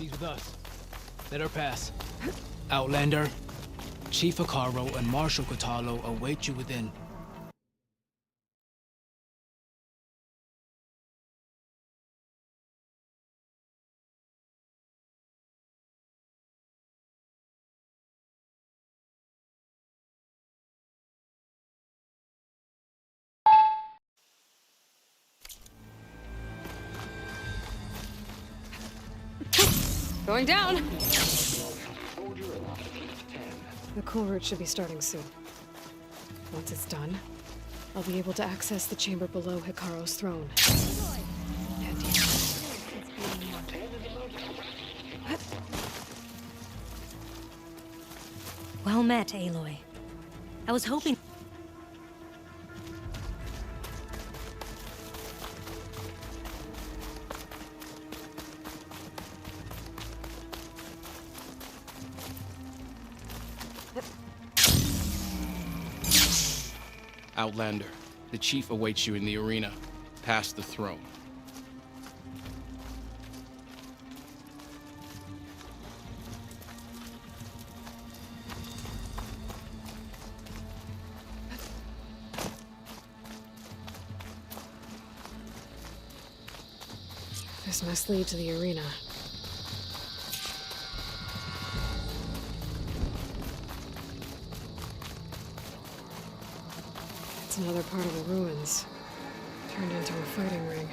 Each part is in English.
She's with us. Let her pass. Outlander, Chief Hekarro and Marshal Kotallo await you within. Going down! The cool route should be starting soon. Once it's done, I'll be able to access the chamber below Hekarro's throne. And Well met, Aloy. I was hoping... Outlander, the chief awaits you in the arena, past the throne. this must lead to the arena. It's another part of the ruins, turned into a fighting ring.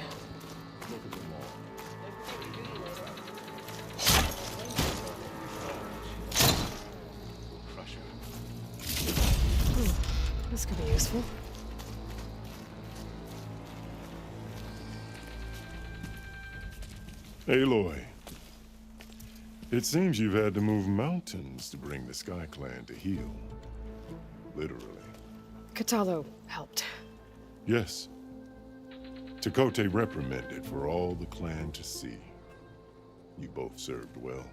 This could be useful. Aloy, it seems you've had to move mountains to bring the Sky Clan to heel. Literally. Kotallo helped. Yes. Tekotteh reprimanded for all the clan to see. You both served well.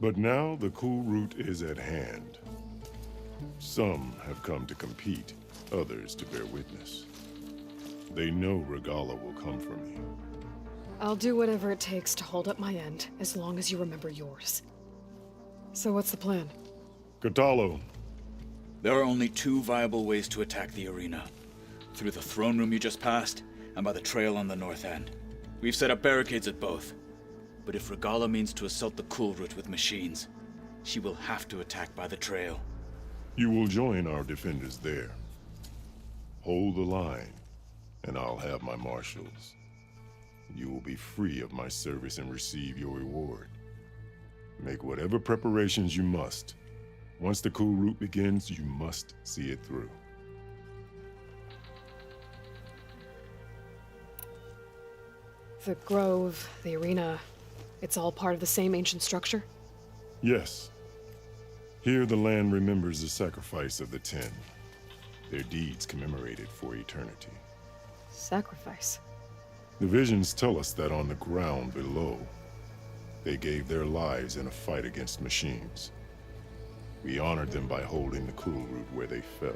But now the cool route is at hand. Some have come to compete, others to bear witness. They know Regalla will come for me. I'll do whatever it takes to hold up my end, as long as you remember yours. So what's the plan? Kotallo. There are only two viable ways to attack the arena. Through the throne room you just passed, and by the trail on the north end. We've set up barricades at both. But if Regalla means to assault the cool route with machines, she will have to attack by the trail. You will join our defenders there. Hold the line, and I'll have my marshals. You will be free of my service and receive your reward. Make whatever preparations you must. Once the cool route begins, you must see it through. The grove, the arena, it's all part of the same ancient structure? Yes. Here the land remembers the sacrifice of the Ten. Their deeds commemorated for eternity. Sacrifice? The visions tell us that on the ground below, they gave their lives in a fight against machines. We honored them by holding the cool route where they fell.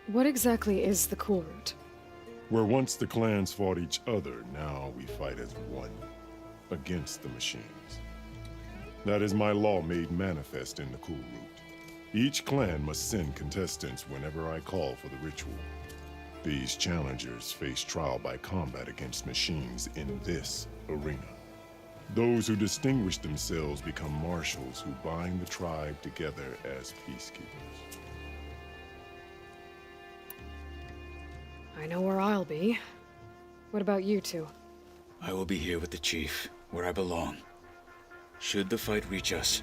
What exactly is the cool route? Where once the clans fought each other, now we fight as one, against the machines. That is my law made manifest in the cool route. Each clan must send contestants whenever I call for the ritual. These challengers face trial by combat against machines in this arena. Those who distinguish themselves become marshals who bind the tribe together as peacekeepers. I know where I'll be. What about you two? I will be here with the chief, where I belong. Should the fight reach us,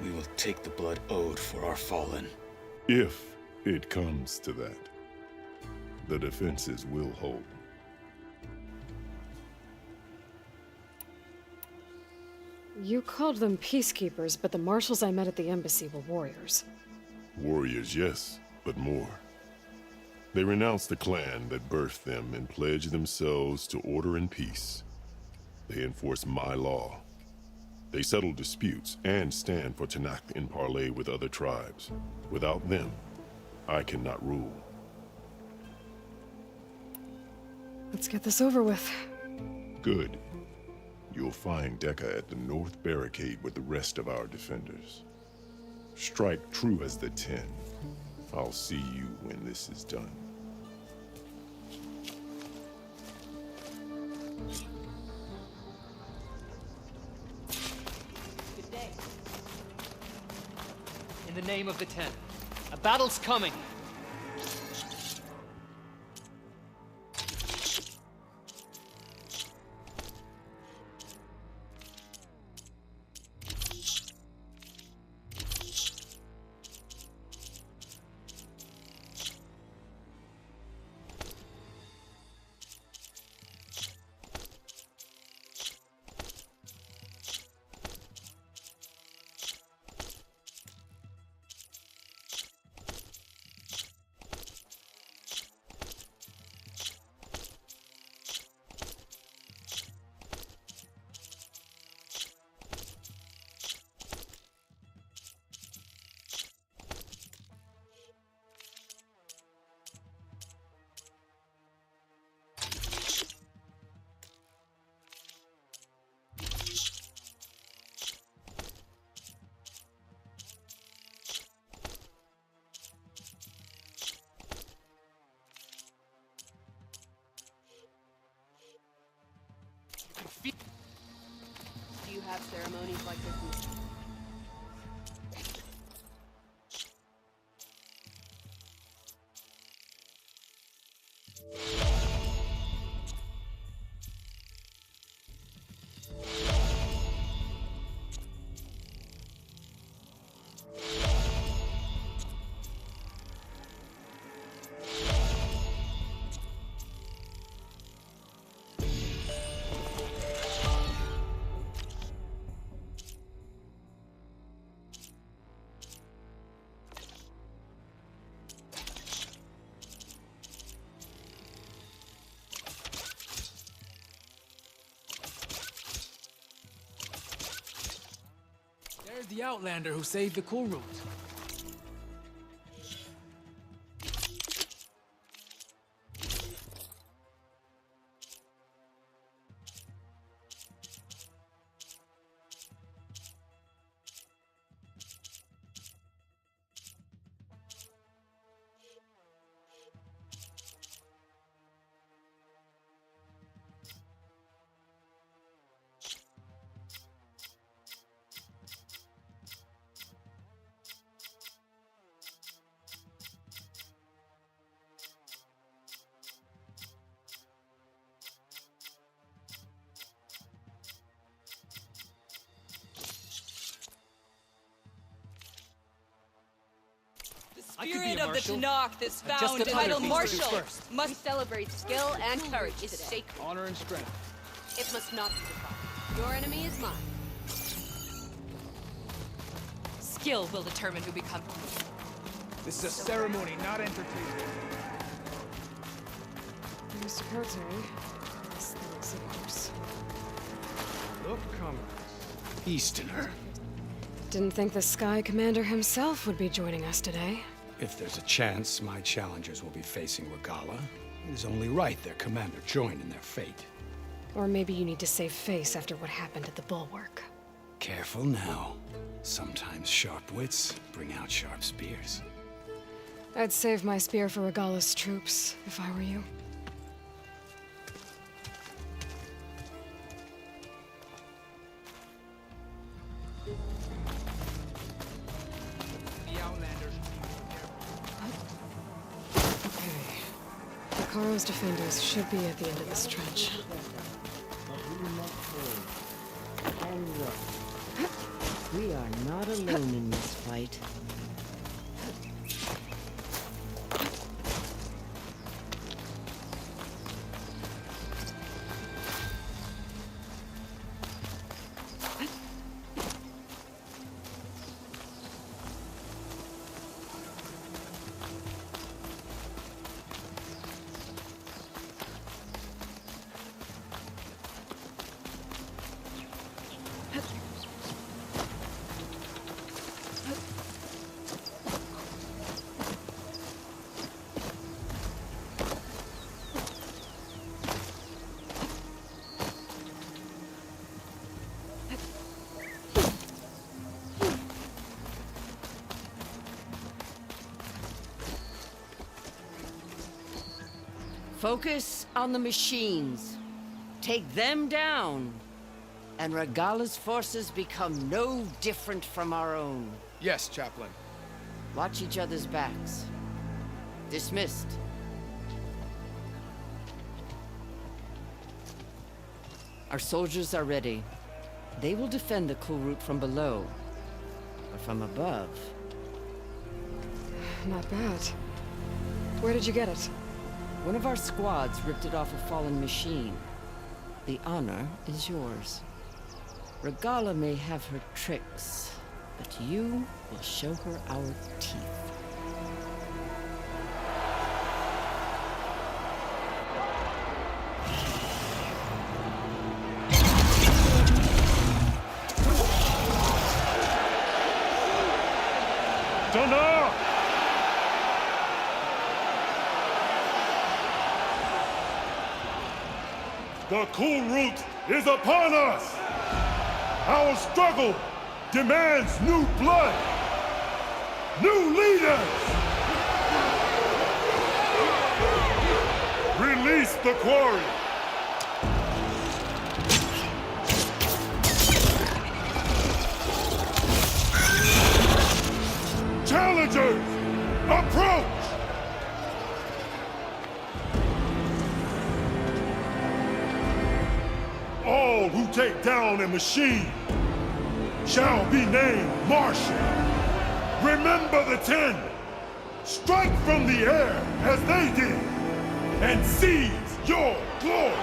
we will take the blood owed for our fallen. If it comes to that, the defenses will hold. You called them peacekeepers, but the marshals I met at the embassy were warriors. Warriors, yes, but more. They renounce the clan that birthed them and pledge themselves to order and peace. They enforce my law. They settle disputes and stand for Tenakth in parley with other tribes. Without them, I cannot rule. Let's get this over with. Good. You'll find Dekka at the north barricade with the rest of our defenders. Strike true as the 10. I'll see you when this is done. Good day. In the name of the Ten, a battle's coming. Do you have ceremonies like this? There's the Outlander who saved the cool route. I could be Spirit a of the marshal. Tanakh that's I've just found got in other title things to do Marshal first. We must celebrate skill and courage today. Sacred. Honor and strength. It must not be forgotten. Your enemy is mine. skill will determine who becomes. This is a ceremony, not entertainment. Mr. Kotei, this looks yours. Look, comrades. Easterner. Didn't think the Sky Commander himself would be joining us today. If there's a chance my challengers will be facing Regalla, it is only right their commander join in their fate. Or maybe you need to save face after what happened at the Bulwark. Careful now. Sometimes sharp wits bring out sharp spears. I'd save my spear for Regalla's troops, if I were you. The Outlanders. Okay. Hikaro's defenders should be at the end of this trench. We are not alone in this fight. Focus on the machines. Take them down. And Regala's forces become no different from our own. Yes, Chaplain. Watch each other's backs. Dismissed. Our soldiers are ready. They will defend the Kulrut from below. But from above... Not bad. Where did you get it? One of our squads ripped it off a fallen machine. The honor is yours. Regala may have her tricks, but you will show her our teeth. Dana! The Kulrut is upon us! Our struggle demands new blood! New leaders! Release the quarry! Challengers, approach! All who take down a machine shall be named Marshal. Remember the 10. Strike from the air as they did, and seize your glory.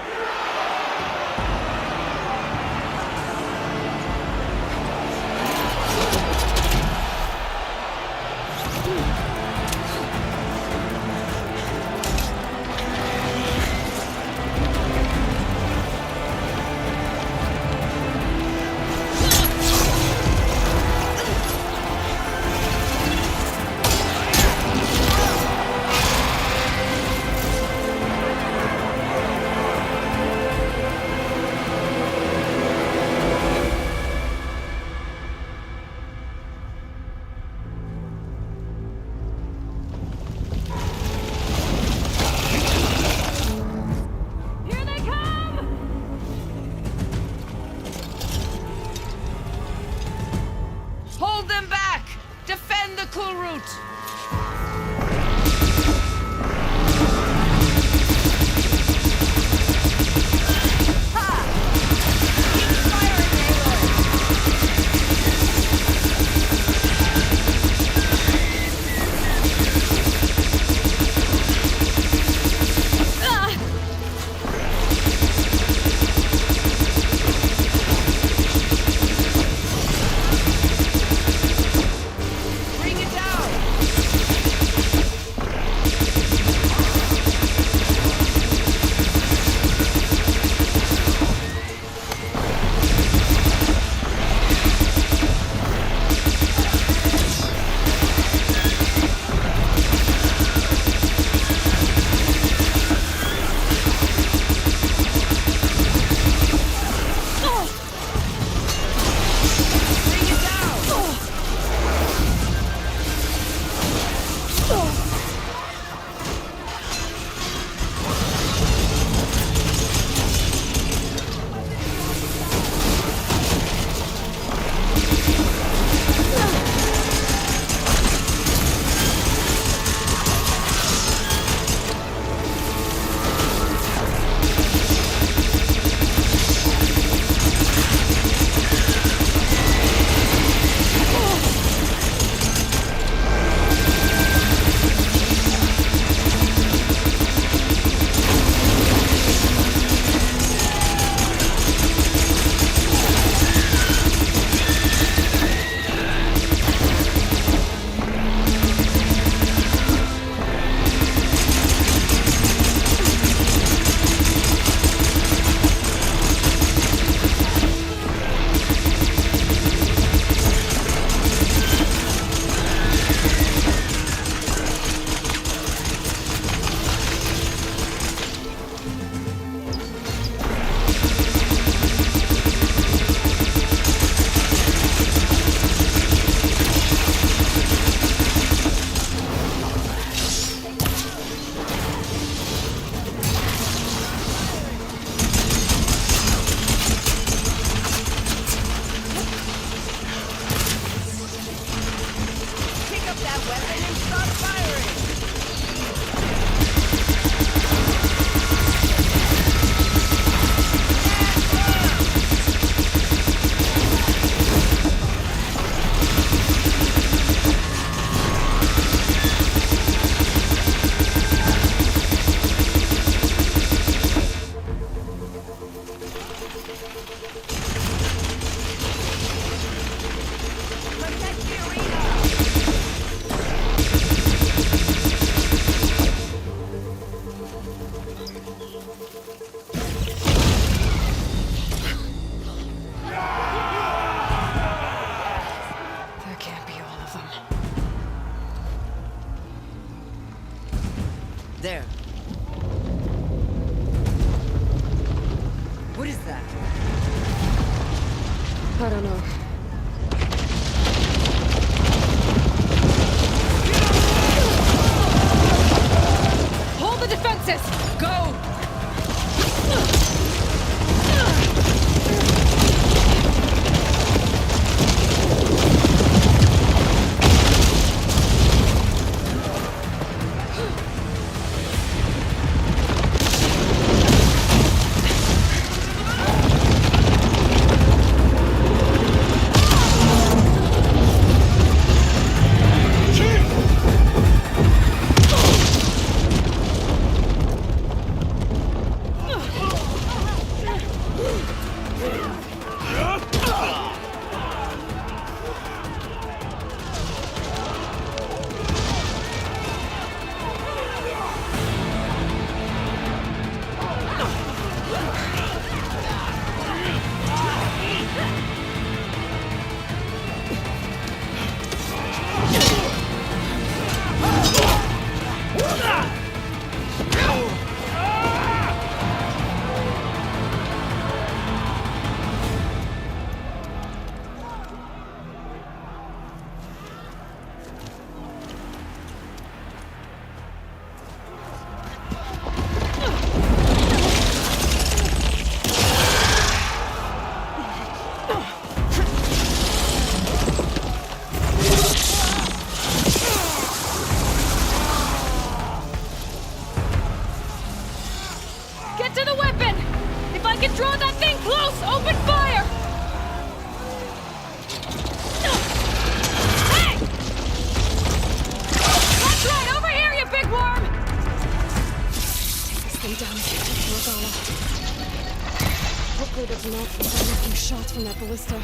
There. What is that? I don't know. Hold the defenses! Go! Get to the weapon! If I can draw that thing close, open fire! Hey! That's right, over here, you big worm! Take this thing down and get to Regala. Hopefully there's enough without making shots from that ballista.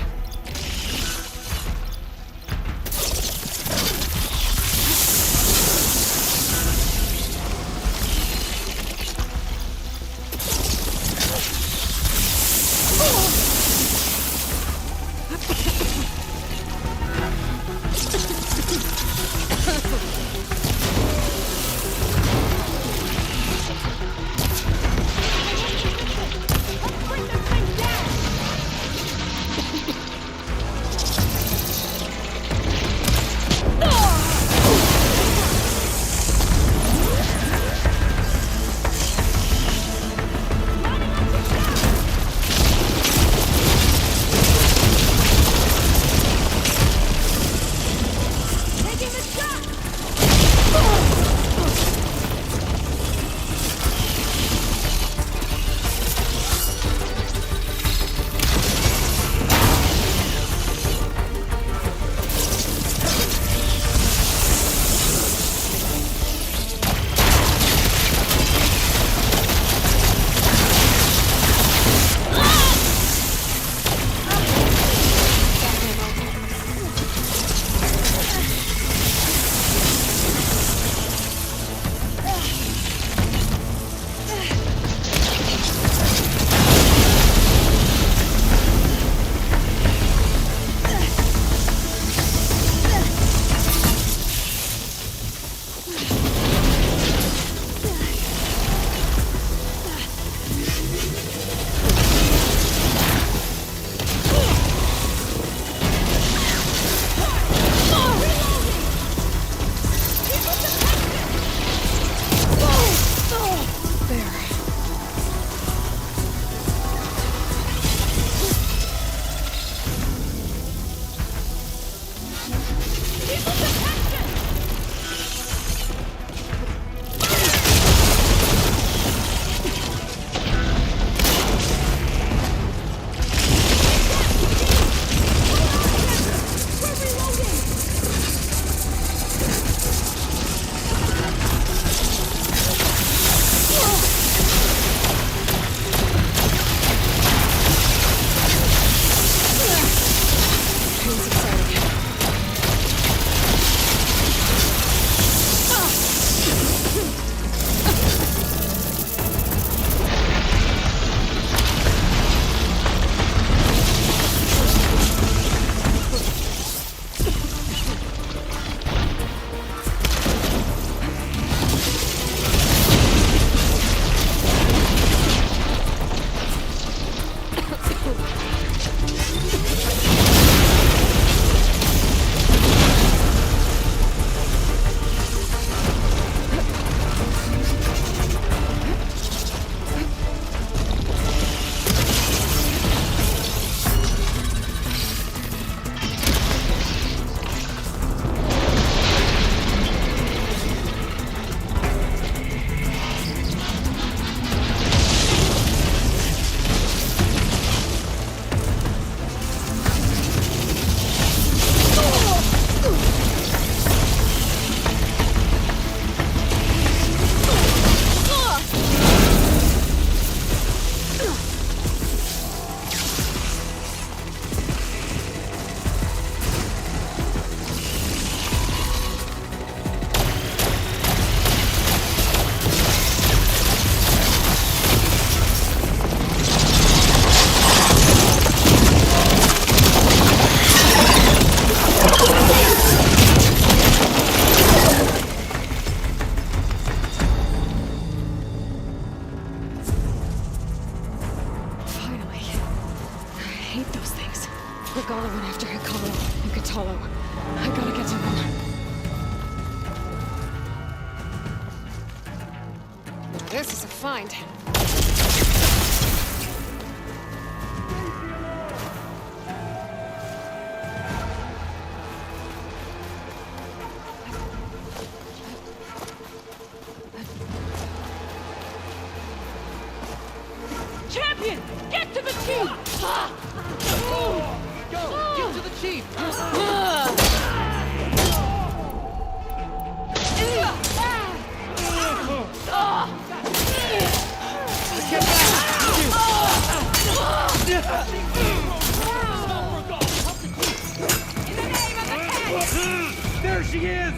Kotallo. I gotta get to them. Now this is a find. Champion! Get to the chief! Go! Get to the chief! There she is!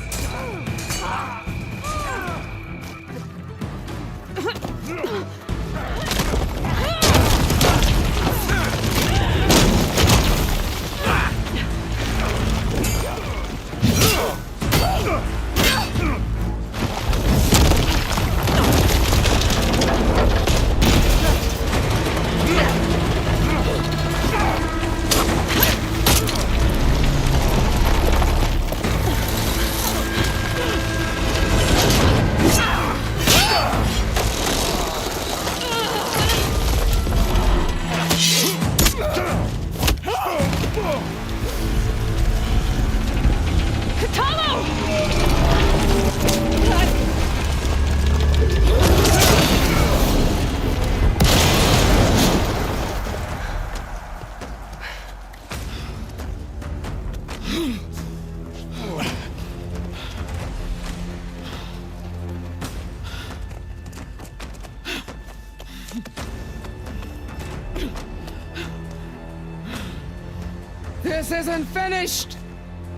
This isn't finished!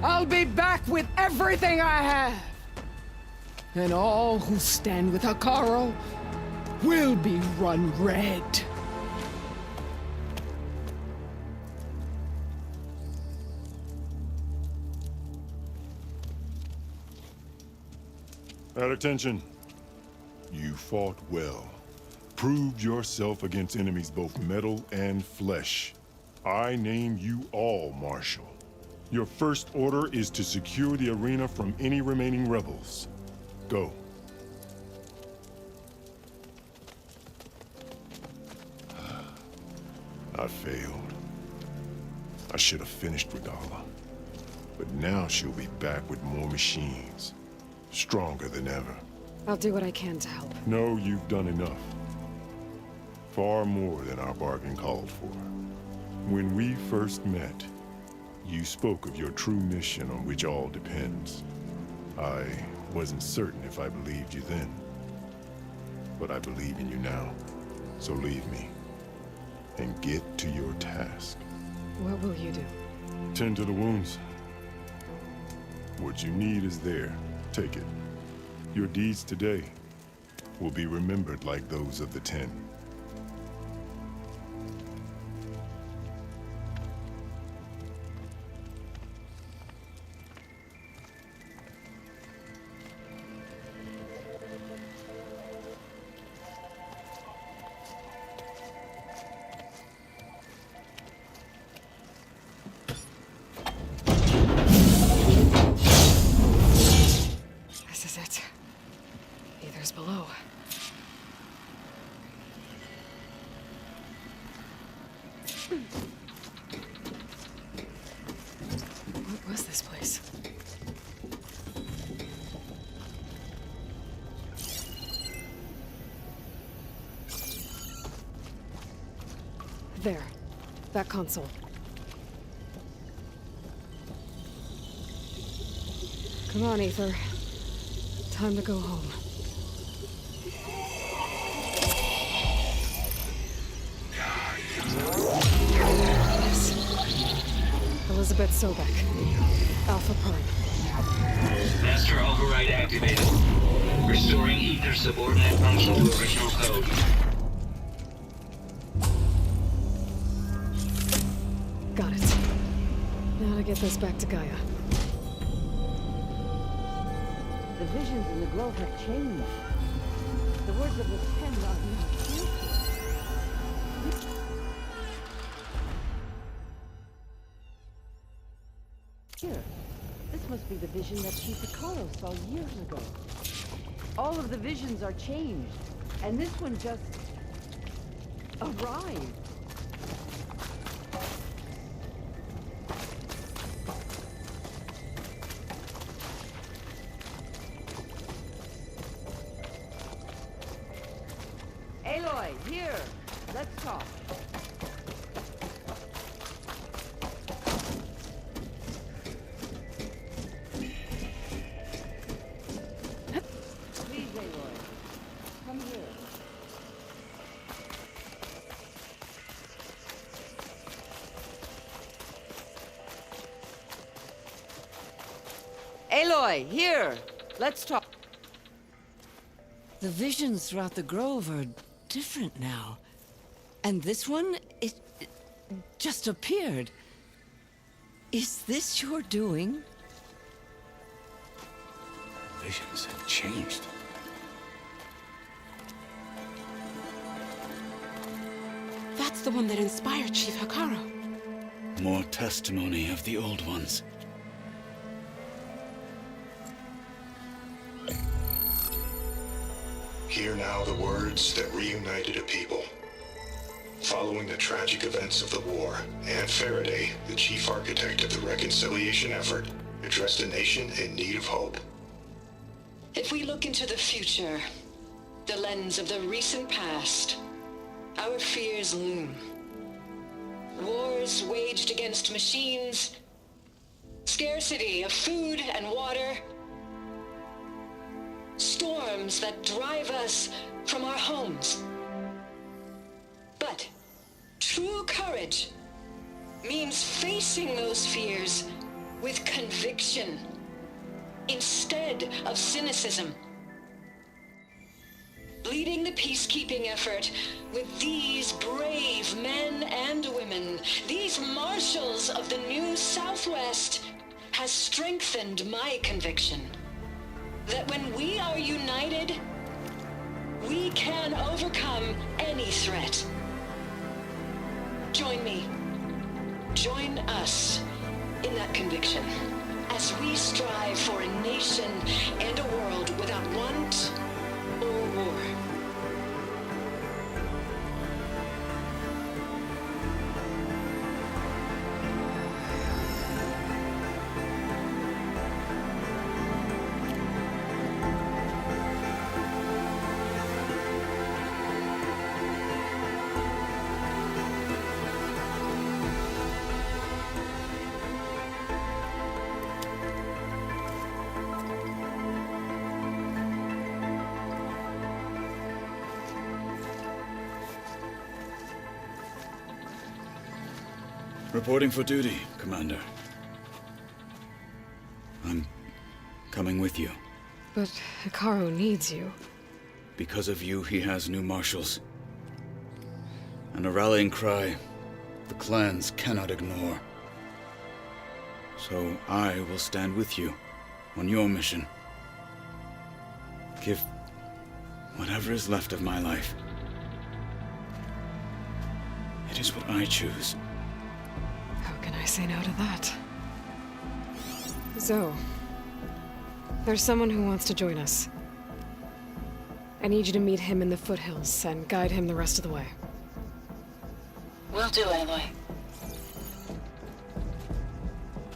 I'll be back with everything I have! And all who stand with Hekarro will be run red. At attention. You fought well. Proved yourself against enemies both metal and flesh. I name you all Marshal. Your first order is to secure the arena from any remaining rebels. Go. I failed. I should have finished Regalla. But now she'll be back with more machines. Stronger than ever. I'll do what I can to help. No, you've done enough. Far more than our bargain called for. When we first met, you spoke of your true mission on which all depends. I wasn't certain if I believed you then. But I believe in you now. So leave me. And get to your task. What will you do? Tend to the wounds. What you need is there. Take it. Your deeds today will be remembered like those of the Ten. This is it. Aether's below. What was this place? There. That console. Come on, Aether. Time to go home. Yes. Elizabeth Sobek. Alpha Prime. Master override activated. Restoring Aether subordinate function to original code. Got it. Now to get this back to Gaia. The visions in the grove have changed. The words of the Ten are now true. Here. must be the vision that Chief Hikaru saw years ago. All of the visions are changed, and this one just arrived. Aloy, here! Let's talk. Please, Aloy. Come here. Aloy, here! Let's talk. The visions throughout the grove are different now. And this one, it just appeared. Is this your doing? Visions have changed. That's the one that inspired Chief Hikaru. More testimony of the old ones. Hear now the words that reunited a people. Following the tragic events of the war, Anne Faraday, the chief architect of the reconciliation effort, addressed a nation in need of hope. If we look into the future, the lens of the recent past, our fears loom. Wars waged against machines, scarcity of food and water, storms that drive us from our homes. But true courage means facing those fears with conviction instead of cynicism. Leading the peacekeeping effort with these brave men and women, these marshals of the new Southwest, has strengthened my conviction that when we are united, we can overcome any threat. Join me. Join us in that conviction as we strive for a nation and a world without want or war. Reporting for duty, Commander. I'm coming with you. But Hikaru needs you. Because of you, he has new marshals. And a rallying cry the clans cannot ignore. So I will stand with you on your mission. Give whatever is left of my life. It is what I choose. How can I say no to that? Zoe, there's someone who wants to join us. I need you to meet him in the foothills and guide him the rest of the way. Will do, Aloy.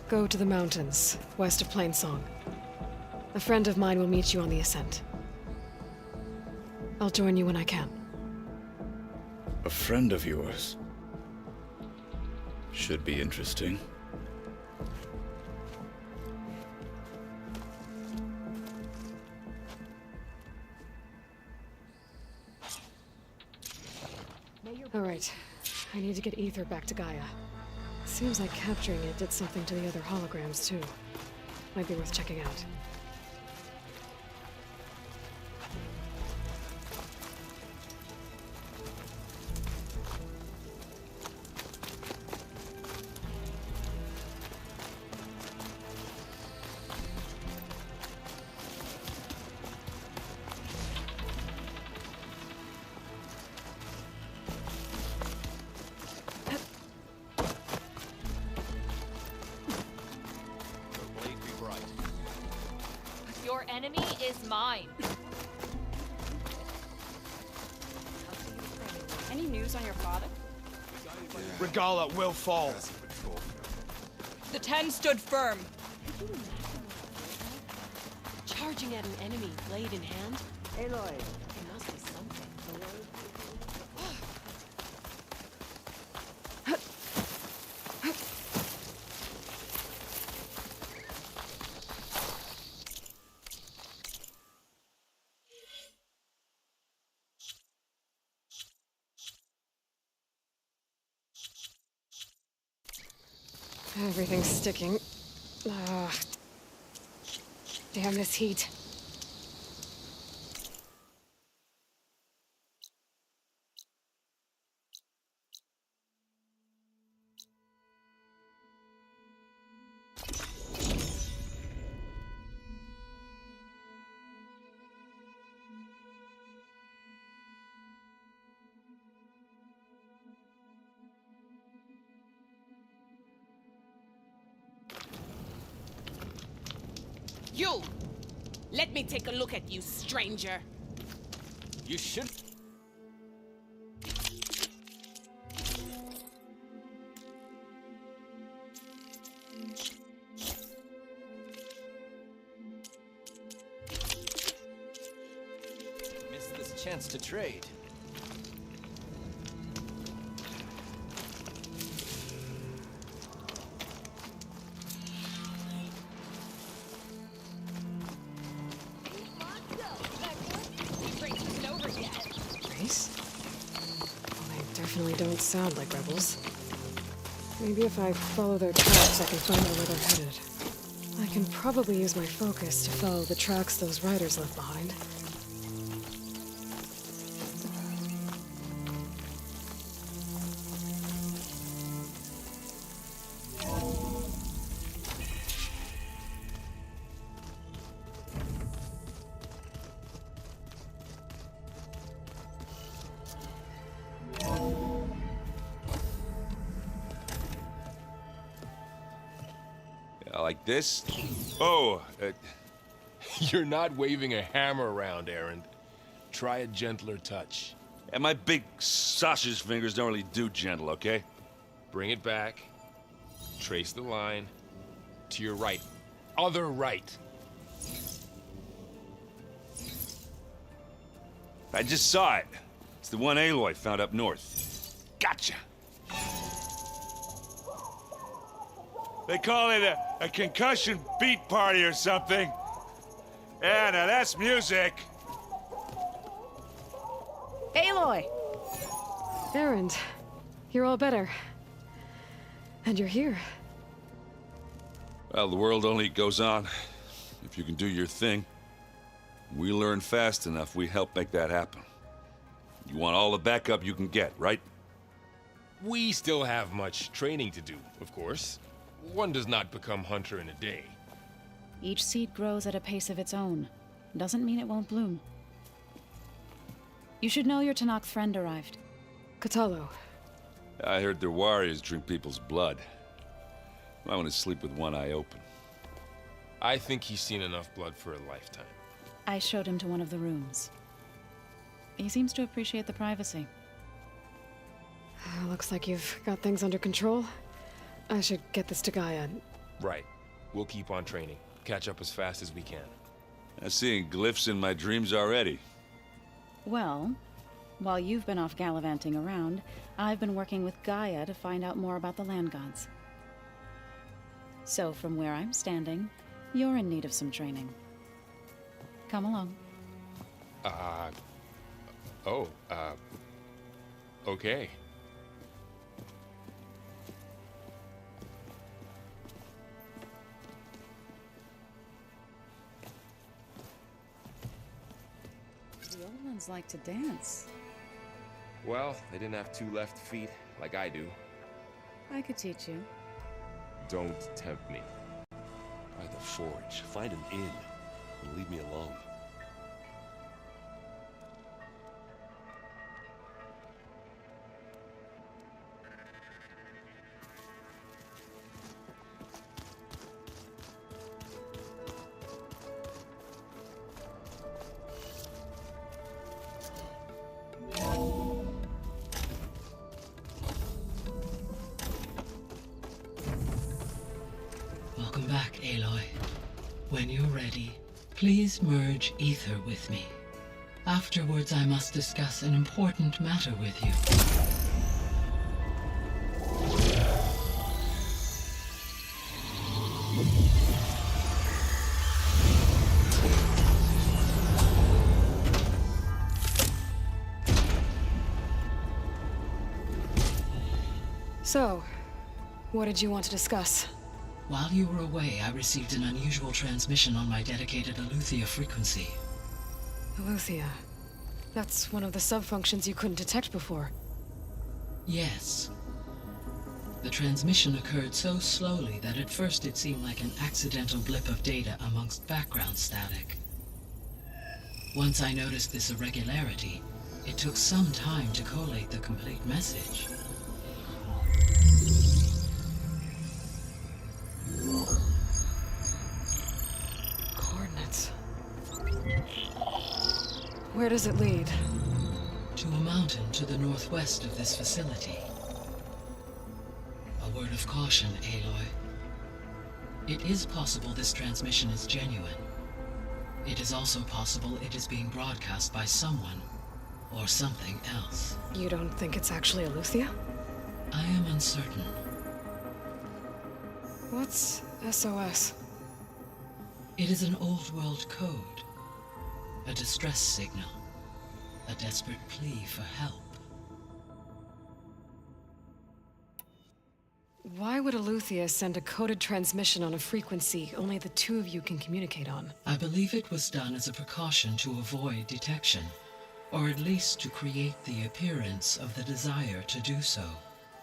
Go to the mountains, west of Plainsong. A friend of mine will meet you on the ascent. I'll join you when I can. A friend of yours? Should be interesting. All right. I need to get Ether back to Gaia. Seems like capturing it did something to the other holograms, too. Might be worth checking out. Blade be bright. enemy is mine. Any news on your father? Regala will fall. The 10 stood firm. Charging at an enemy, blade in hand? Aloy. It must be something. Everything's sticking. Ugh. Damn this heat. You! Let me take a look at you, stranger. You should. Missed this chance to trade. Grace? Well, they definitely don't sound like rebels. Maybe if I follow their tracks, I can find out where they're headed. I can probably use my focus to follow the tracks those riders left behind. Like this? Oh, You're not waving a hammer around, Erend. Try a gentler touch. and my big sausage fingers don't really do gentle, okay? Bring it back. Trace the line. To your right. Other right. I just saw it. It's the one Aloy found up north. Gotcha! They call it a concussion beat party or something. Yeah, now that's music. Aloy! Erend, you're all better. And you're here. Well, the world only goes on if you can do your thing. We learn fast enough, we help make that happen. You want all the backup you can get, right? We still have much training to do, of course. One does not become hunter in a day. Each seed grows at a pace of its own. Doesn't mean it won't bloom. You should know your Tenakth friend arrived. Kotallo. I heard their warriors drink people's blood. I want to sleep with one eye open. I think he's seen enough blood for a lifetime. I showed him to one of the rooms. He seems to appreciate the privacy. Looks like you've got things under control. I should get this to Gaia. Right. We'll keep on training. Catch up as fast as we can. I'm seeing glyphs in my dreams already. Well, while you've been off gallivanting around, I've been working with Gaia to find out more about the land gods. So from where I'm standing, you're in need of some training. Come along. Okay. The old ones like to dance. Well, they didn't have two left feet like I do. I could teach you. Don't tempt me. By the forge, find an inn, and leave me alone. you're ready, please merge ether with me. Afterwards, I must discuss an important matter with you. So, what did you want to discuss? While you were away, I received an unusual transmission on my dedicated Eleuthia frequency. Eleuthia. That's one of the subfunctions you couldn't detect before. Yes. The transmission occurred so slowly that at first it seemed like an accidental blip of data amongst background static. Once I noticed this irregularity, it took some time to collate the complete message. Coordinates. Where does it lead? To a mountain to the northwest of this facility. A word of caution, Aloy. It is possible this transmission is genuine. It is also possible it is being broadcast by someone or something else. You don't think it's actually Eleuthia? I am uncertain. What's SOS? It is an old world code. A distress signal. A desperate plea for help. Why would Eleuthia send a coded transmission on a frequency only the two of you can communicate on? I believe it was done as a precaution to avoid detection, or at least to create the appearance of the desire to do so.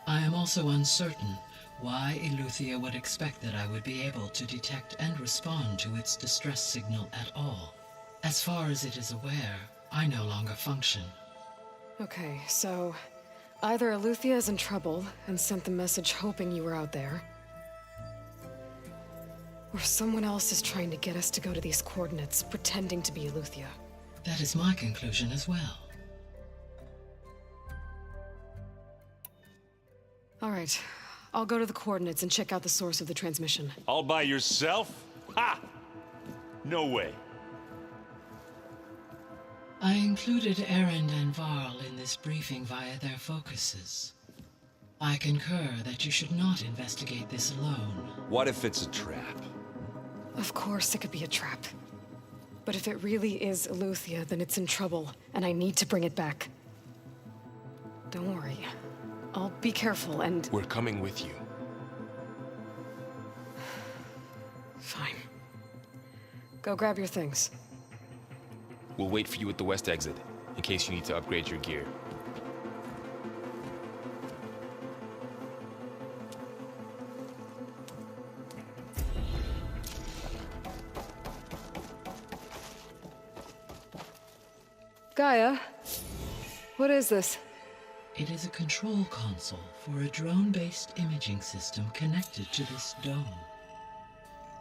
I am also uncertain why Eleuthia would expect that I would be able to detect and respond to its distress signal at all. As far as it is aware, I no longer function. Okay, so either Eleuthia is in trouble and sent the message hoping you were out there, or someone else is trying to get us to go to these coordinates, pretending to be Eleuthia. That is my conclusion as well. All right, I'll go to the coordinates and check out the source of the transmission. All by yourself? Ha! No way. I included Erend and Varl in this briefing via their focuses. I concur that you should not investigate this alone. What if it's a trap? Of course it could be a trap. But if it really is Eleuthia, then it's in trouble, and I need to bring it back. Don't worry. I'll be careful and... We're coming with you. Fine. Go grab your things. We'll wait for you at the west exit, in case you need to upgrade your gear. Gaia, what is this? It is a control console for a drone-based imaging system connected to this dome.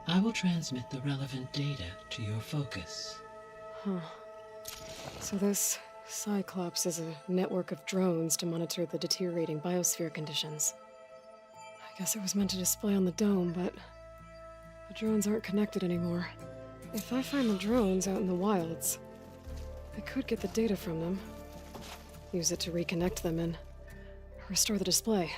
I will transmit the relevant data to your focus. Huh. So this Cyclops is a network of drones to monitor the deteriorating biosphere conditions. I guess it was meant to display on the dome, but the drones aren't connected anymore. If I find the drones out in the wilds, I could get the data from them, use it to reconnect them and restore the display.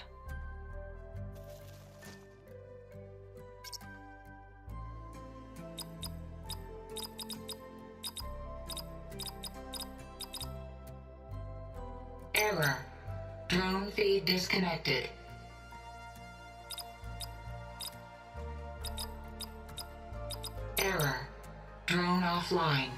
Error. Drone feed disconnected. Error. Drone offline.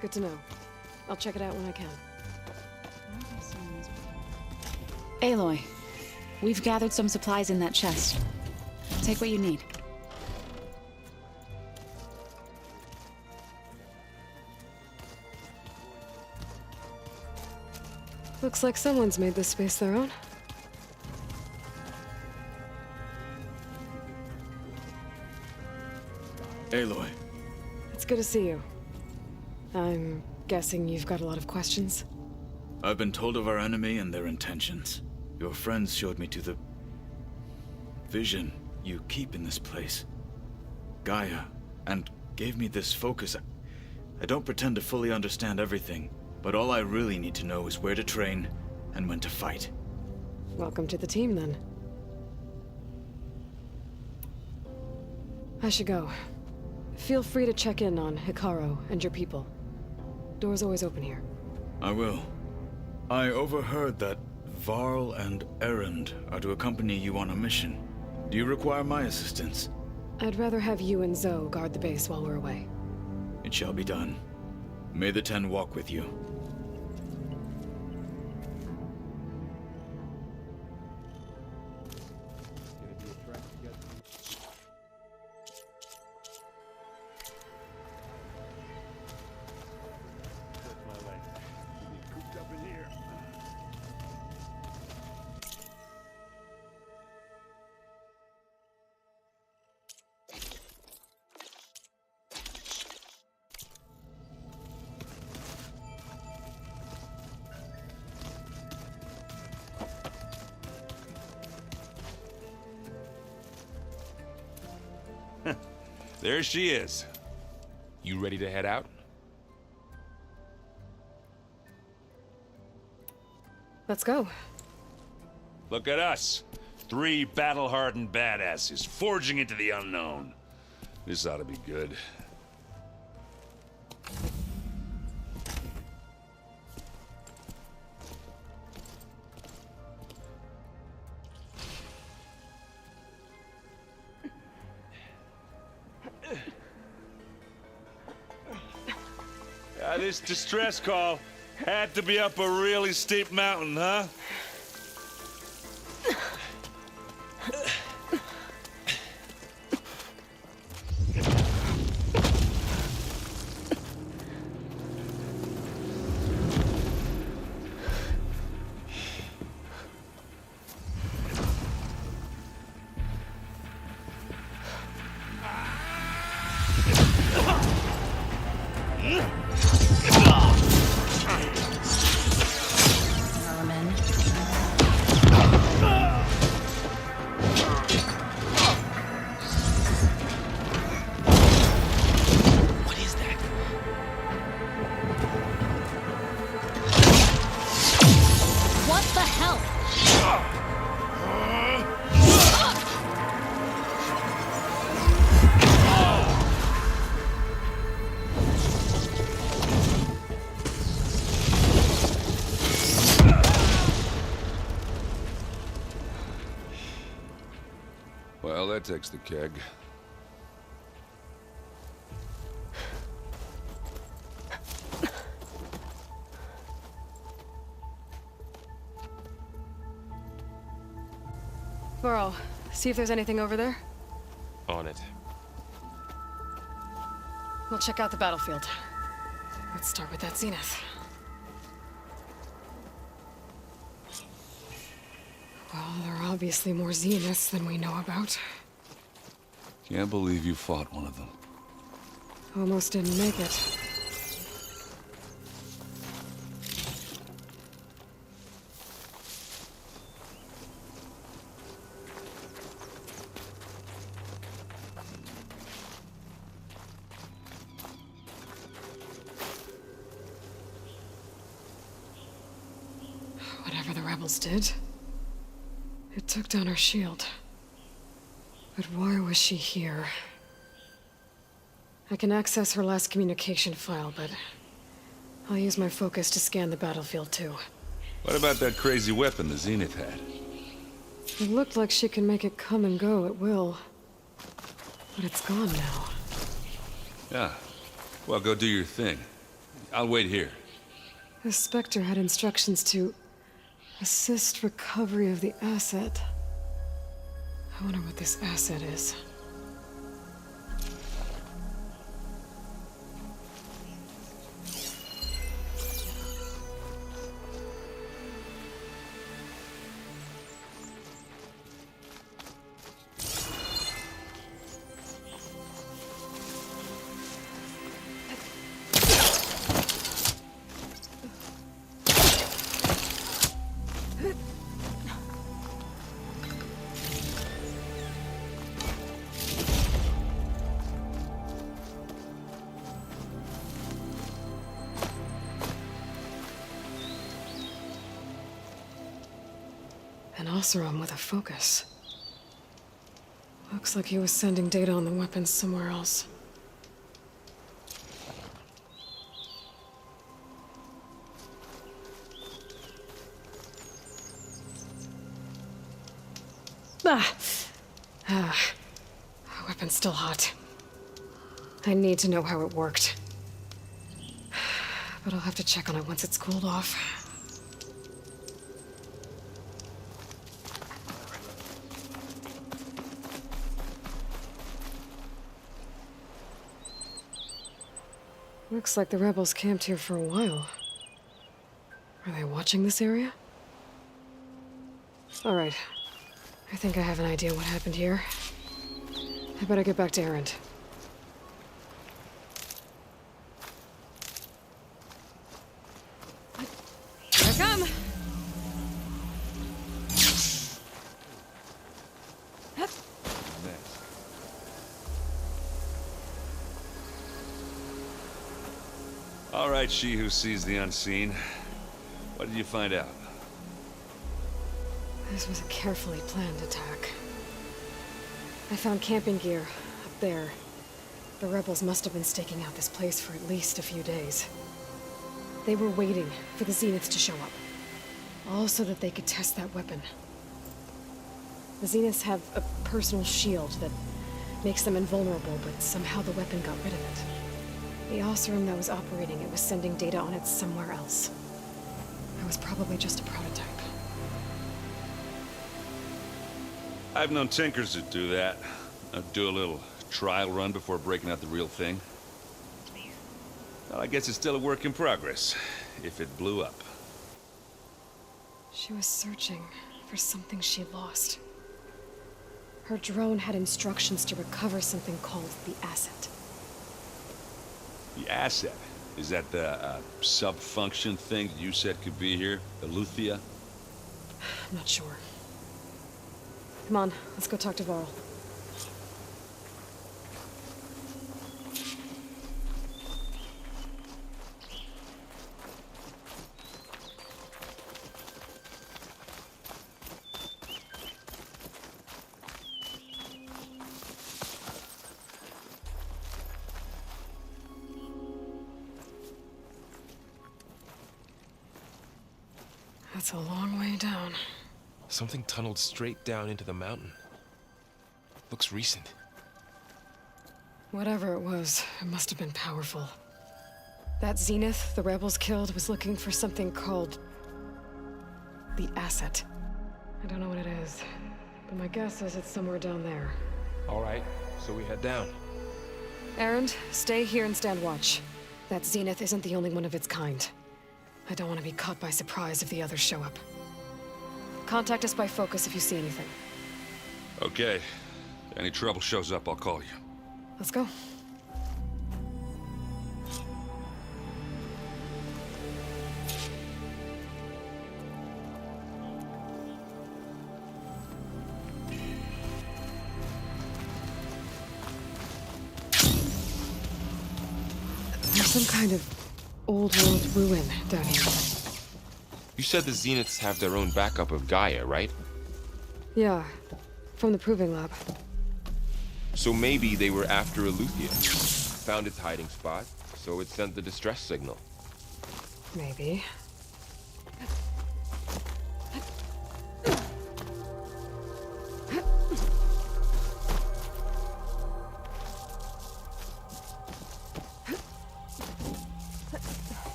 Good to know. I'll check it out when I can. Aloy, we've gathered some supplies in that chest. Take what you need. Looks like someone's made this space their own. Aloy. It's good to see you. I'm guessing you've got a lot of questions? I've been told of our enemy and their intentions. Your friends showed me to the vision you keep in this place, Gaia, and gave me this focus. I don't pretend to fully understand everything, but all I really need to know is where to train and when to fight. Welcome to the team, then. I should go. Feel free to check in on Hikaru and your people. Door's always open here. I will. I overheard that Varl and Erend are to accompany you on a mission. Do you require my assistance? I'd rather have you and Zoe guard the base while we're away. It shall be done. May the Ten walk with you. There she is. You ready to head out? Let's go. Look at us. 3 battle-hardened badasses forging into the unknown. This ought to be good. This distress call had to be up a really steep mountain, huh? Well, that takes the keg. Varl, see if there's anything over there. On it. We'll check out the battlefield. Let's start with that zenith. Well, there are obviously more zeniths than we know about. Can't believe you fought one of them. Almost didn't make it. Whatever the rebels did, it took down our shield. But why was she here? I can access her last communication file, but I'll use my focus to scan the battlefield too. What about that crazy weapon the Zenith had? It looked like she can make it come and go at will. But it's gone now. Yeah. Well, go do your thing. I'll wait here. The Spectre had instructions to assist recovery of the asset. I wonder what this asset is. An Oseram with a focus. Looks like he was sending data on the weapons somewhere else. Weapon's still hot. I need to know how it worked. But I'll have to check on it once it's cooled off. Looks like the rebels camped here for a while. Are they watching this area? Alright. I think I have an idea what happened here. I better get back to Erend. Here I come! All right, she who sees the unseen. What did you find out? This was a carefully planned attack. I found camping gear up there. The rebels must have been staking out this place for at least a few days. They were waiting for the Zeniths to show up. All so that they could test that weapon. The Zeniths have a personal shield that makes them invulnerable, but somehow the weapon got rid of it. The Oseram that was operating it was sending data on it somewhere else. It was probably just a prototype. I've known tinkers that do that. Do a little trial run before breaking out the real thing. Well, I guess it's still a work in progress, if it blew up. She was searching for something she lost. Her drone had instructions to recover something called the Asset. The Asset? Is that the sub-function thing you said could be here? Eleuthia? I'm not sure. Come on, let's go talk to Varl. That's a long way down. Something tunneled straight down into the mountain. Looks recent. Whatever it was, it must have been powerful. That Zenith the rebels killed was looking for something called the Asset. I don't know what it is, but my guess is it's somewhere down there. All right, so we head down. Erend, stay here and stand watch. That Zenith isn't the only one of its kind. I don't want to be caught by surprise if the others show up. Contact us by focus if you see anything. Okay. Any trouble shows up, I'll call you. Let's go. There's some kind of old-world ruin down here. You said the Zeniths have their own backup of Gaia, right? Yeah, from the Proving Lab. So maybe they were after Eleuthia. Found its hiding spot, so it sent the distress signal. Maybe.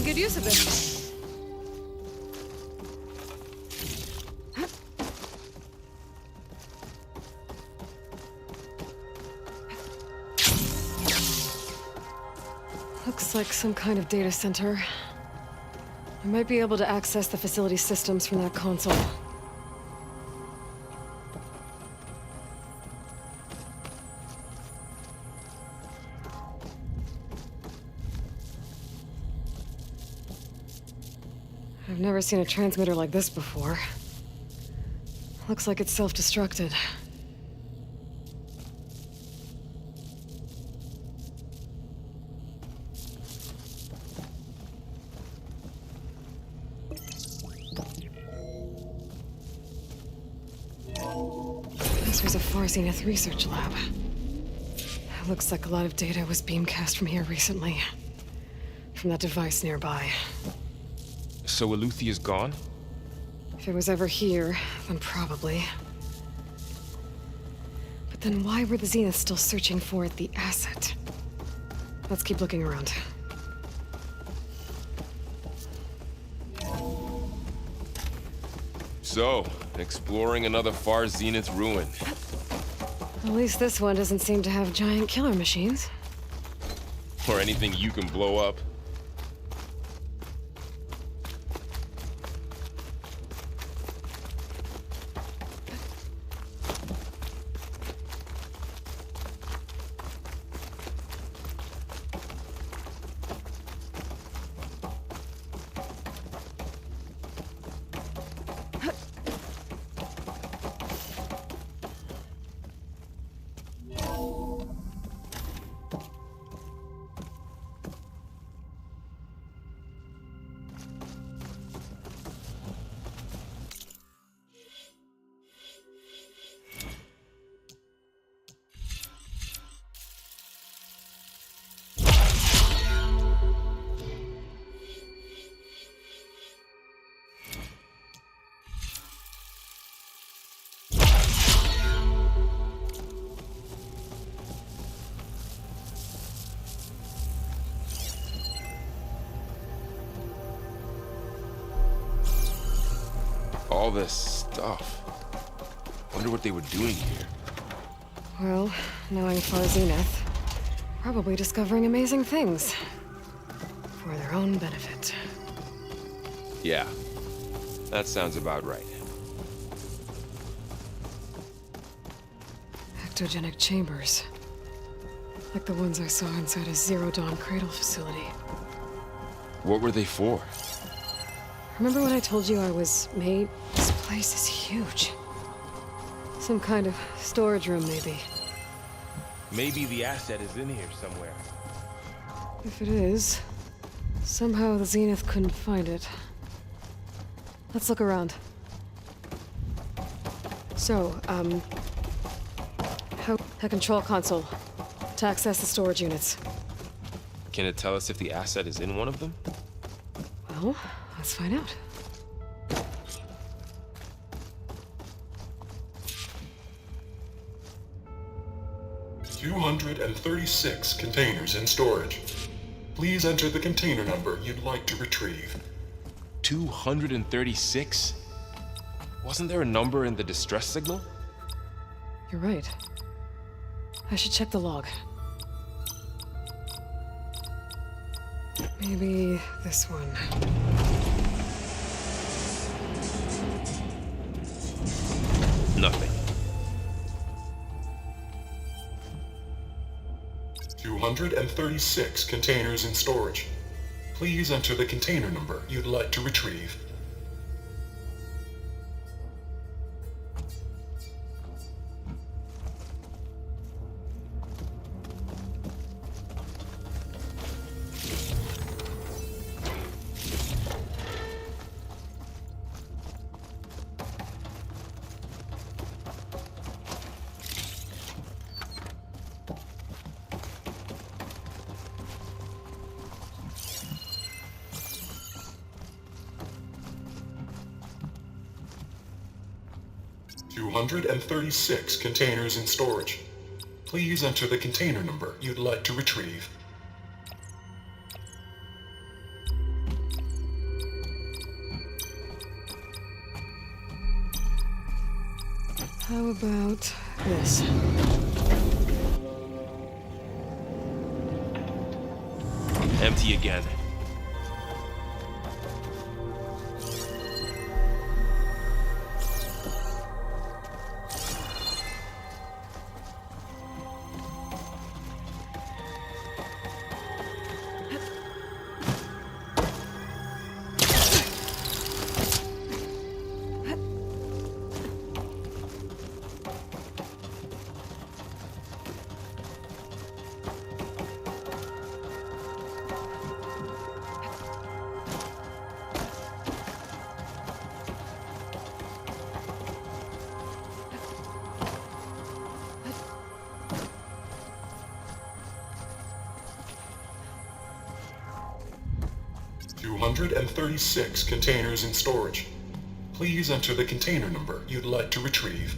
Good use of it. Looks like some kind of data center. I might be able to access the facility systems from that console. I've never seen a transmitter like this before. Looks like it's self-destructed. there's a Far Zenith research lab. Looks like a lot of data was beamcast from here recently. From that device nearby. So Eluthia's gone? If it was ever here, then probably. But then why were the Zenith still searching for the asset? Let's keep looking around. So, exploring another Far Zenith ruin. At least this one doesn't seem to have giant killer machines. Or anything you can blow up. All this stuff. Wonder what they were doing here. Well, knowing Far Zenith, probably discovering amazing things. For their own benefit. Yeah, that sounds about right. Ectogenic chambers. Like the ones I saw inside a Zero Dawn cradle facility. What were they for? Remember when I told you I was made? This place is huge. Some kind of storage room, maybe. Maybe the asset is in here somewhere. If it is, somehow the Zenith couldn't find it. Let's look around. So, a control console to access the storage units. Can it tell us if the asset is in one of them? Well, let's find out. $236 containers in storage. Please enter the container number you'd like to retrieve. 236? Wasn't there a number in the distress signal? You're right. I should check the log. Maybe this one. Nothing. 236 containers in storage. Please enter the container number you'd like to retrieve. $236 containers in storage. Please enter the container number you'd like to retrieve. How about this? Empty again. 136 containers in storage. Please enter the container number you'd like to retrieve.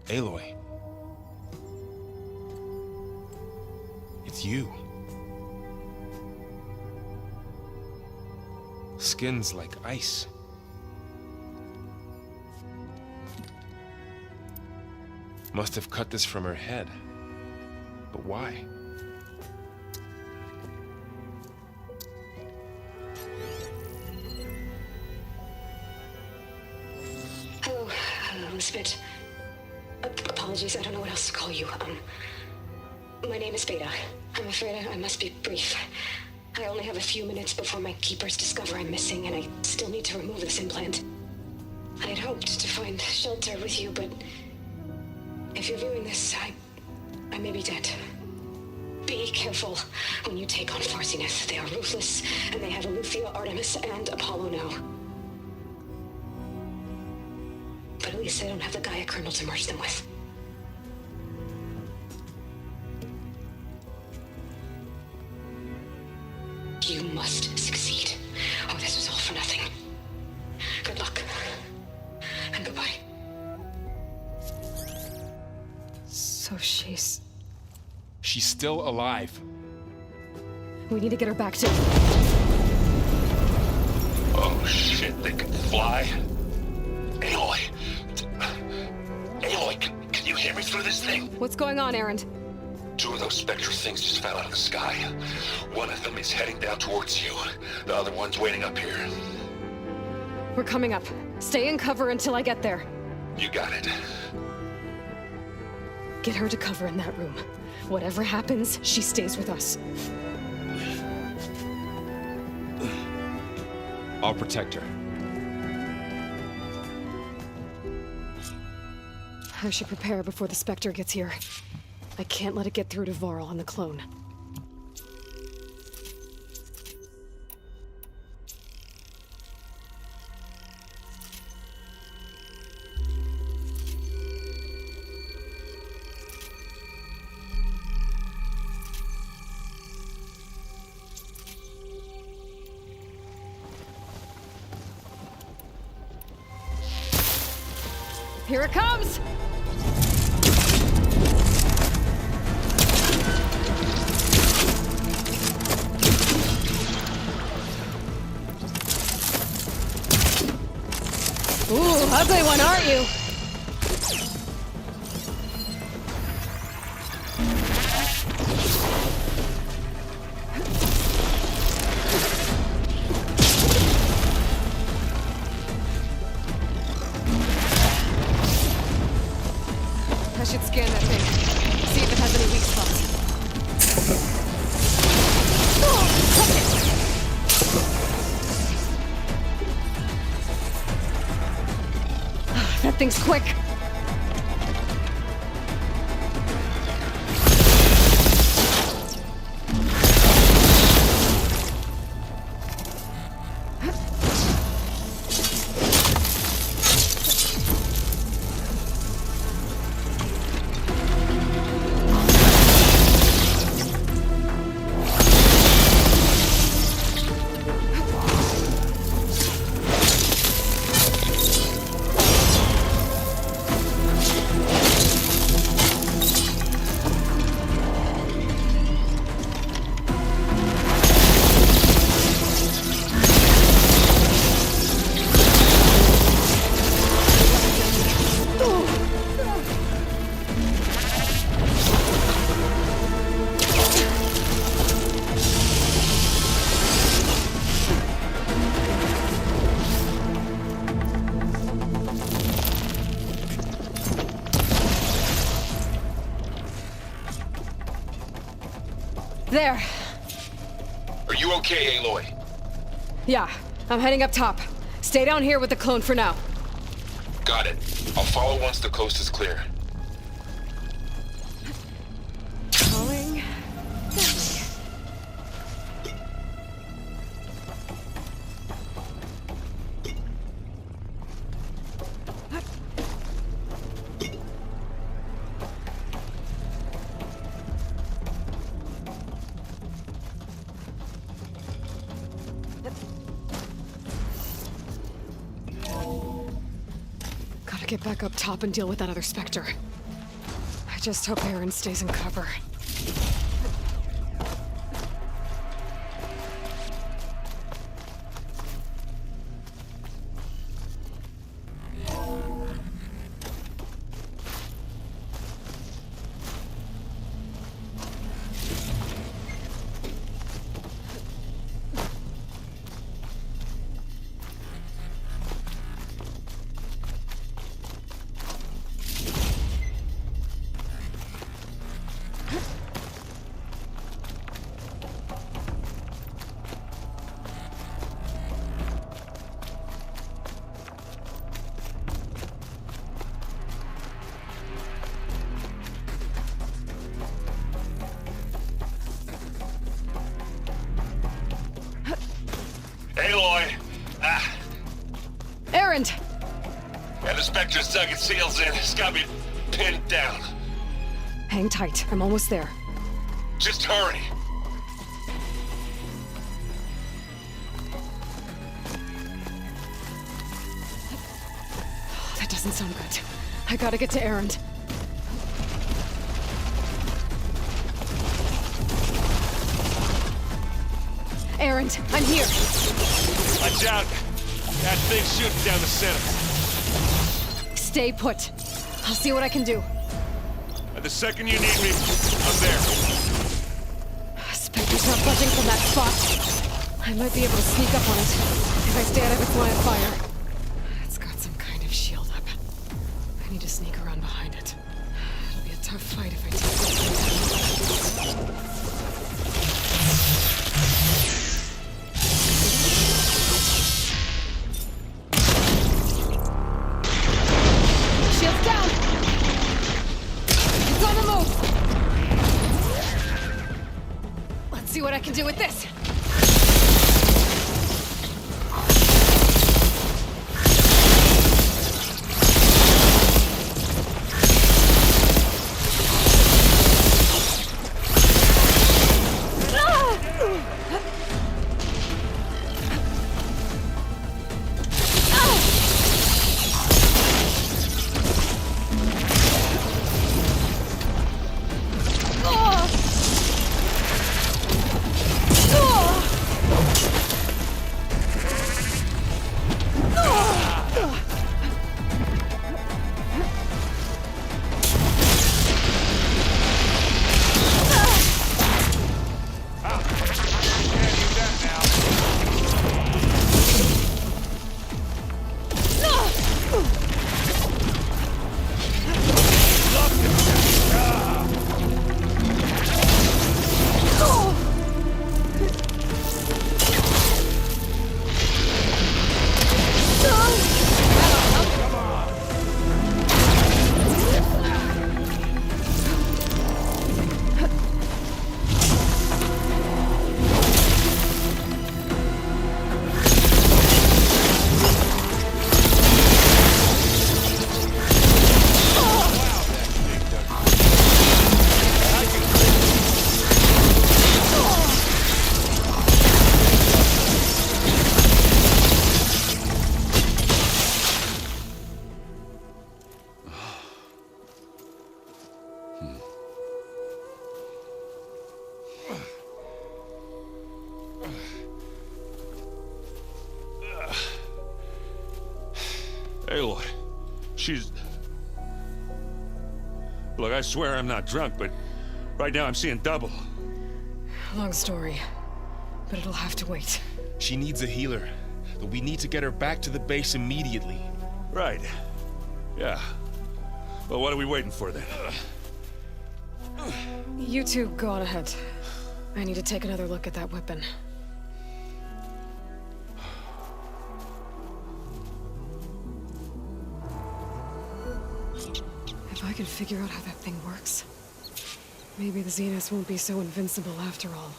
Aloy. It's you. Skin's like ice. Must have cut this from her head. But why? Hello, Elizabeth. Apologies, I don't know what else to call you. My name is Beta. I'm afraid I must be brief. I only have a few minutes before my keepers discover I'm missing, and I still need to remove this implant. I had hoped to find shelter with you, but if you're viewing this, I may be dead. Be careful when you take on Far Zenith. They are ruthless, and they have Eleuthia, Artemis, and Apollo now. But at least I don't have the Gaia kernel to merge them with. You must succeed. Oh, this was all for nothing. Good luck. And goodbye. So she's still alive. We need to get her back to... Oh shit, they can fly? Aloy! Aloy, can you hear me through this thing? What's going on, Erend? 2 of those Spectre things just fell out of the sky. One of them is heading down towards you. The other one's waiting up here. We're coming up. Stay in cover until I get there. You got it. Get her to cover in that room. Whatever happens, she stays with us. I'll protect her. I should prepare before the Spectre gets here. I can't let it get through to Varl and the clone. Here it comes! Ooh, ugly one, aren't you? I should scan that thing. See if it has any weak spots. That thing's quick. There. Are you okay, Aloy? Yeah, I'm heading up top. Stay down here with the clone for now. Got it. I'll follow once the coast is clear. Going that way. Gotta get back up top and deal with that other Spectre. I just hope Aaron stays in cover. Aloy! Aaron! And the Spectre's dug its heels in. It's got me pinned down. Hang tight, I'm almost there. Just hurry. That doesn't sound good. I gotta get to Aaron. Aaron, I'm here. Watch out! That thing's shooting down the center. Stay put. I'll see what I can do. And the second you need me, I'm there. Spectre's not budging from that spot. I might be able to sneak up on it if I stay out of its line of fire. It's got some kind of shield up. I need to sneak around behind it. It'll be a tough fight if I take it. Shield's down! It's on the move! Let's see what I can do with this. Aloy, she's... Look, I swear I'm not drunk, but right now I'm seeing double. Long story, but it'll have to wait. She needs a healer, but we need to get her back to the base immediately. Right. Yeah. Well, what are we waiting for then? You two go on ahead. I need to take another look at that weapon. If I can figure out how that thing works, maybe the Zeniths won't be so invincible after all.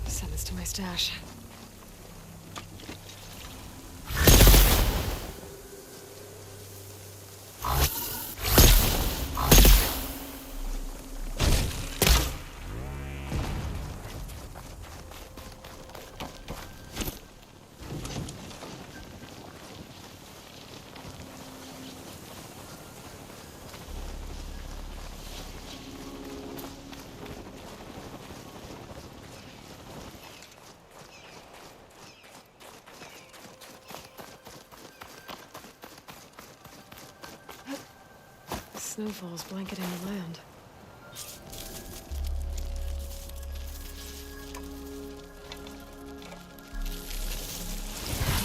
Send this to my stash. Snowfall's blanketing the land.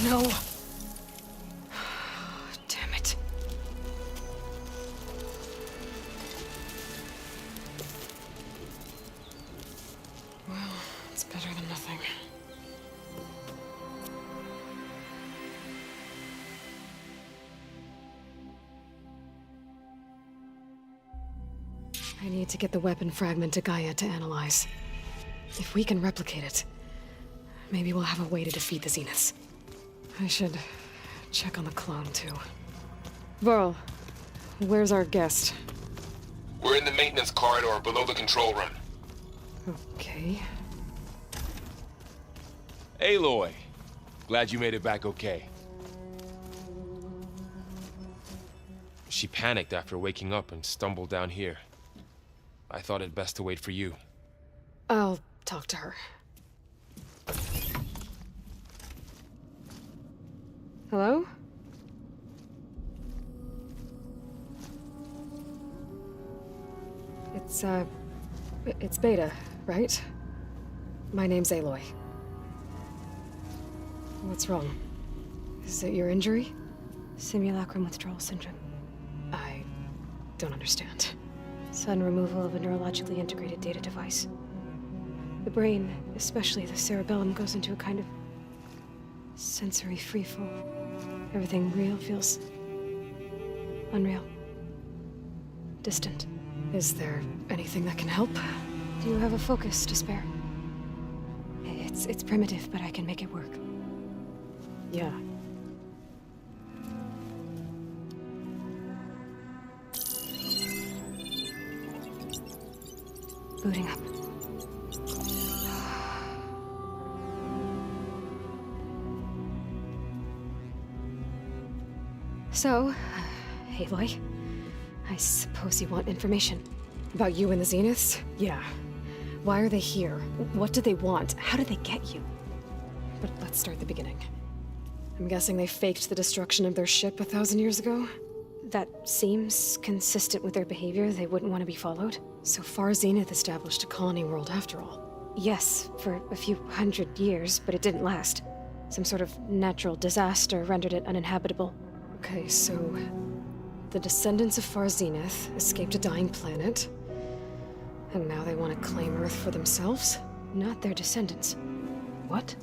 No! Damn it. Well, it's better than nothing. I need to get the weapon fragment to Gaia to analyze. If we can replicate it, maybe we'll have a way to defeat the Zeniths. I should check on the clone, too. Varl, where's our guest? We're in the maintenance corridor below the control room. Okay. Aloy, glad you made it back okay. She panicked after waking up and stumbled down here. I thought it best to wait for you. I'll talk to her. Hello? It's Beta, right? My name's Aloy. What's wrong? Is it your injury? Simulacrum withdrawal syndrome. I don't understand. Sudden removal of a neurologically integrated data device. The brain, especially the cerebellum, goes into a kind of sensory freefall. Everything real feels unreal. Distant. Is there anything that can help? Do you have a focus to spare? It's primitive, but I can make it work. Yeah. Booting up. So, Aloy, I suppose you want information. About you and the Zeniths? Yeah. Why are they here? What do they want? How did they get you? But let's start at the beginning. I'm guessing they faked the destruction of their ship 1,000 years ago? That seems consistent with their behavior. They wouldn't want to be followed. So far, Zenith established a colony world after all. Yes, for a few hundred years, but it didn't last. Some sort of natural disaster rendered it uninhabitable. Okay, so the descendants of Far Zenith escaped a dying planet, and now they want to claim Earth for themselves? Not their descendants. What?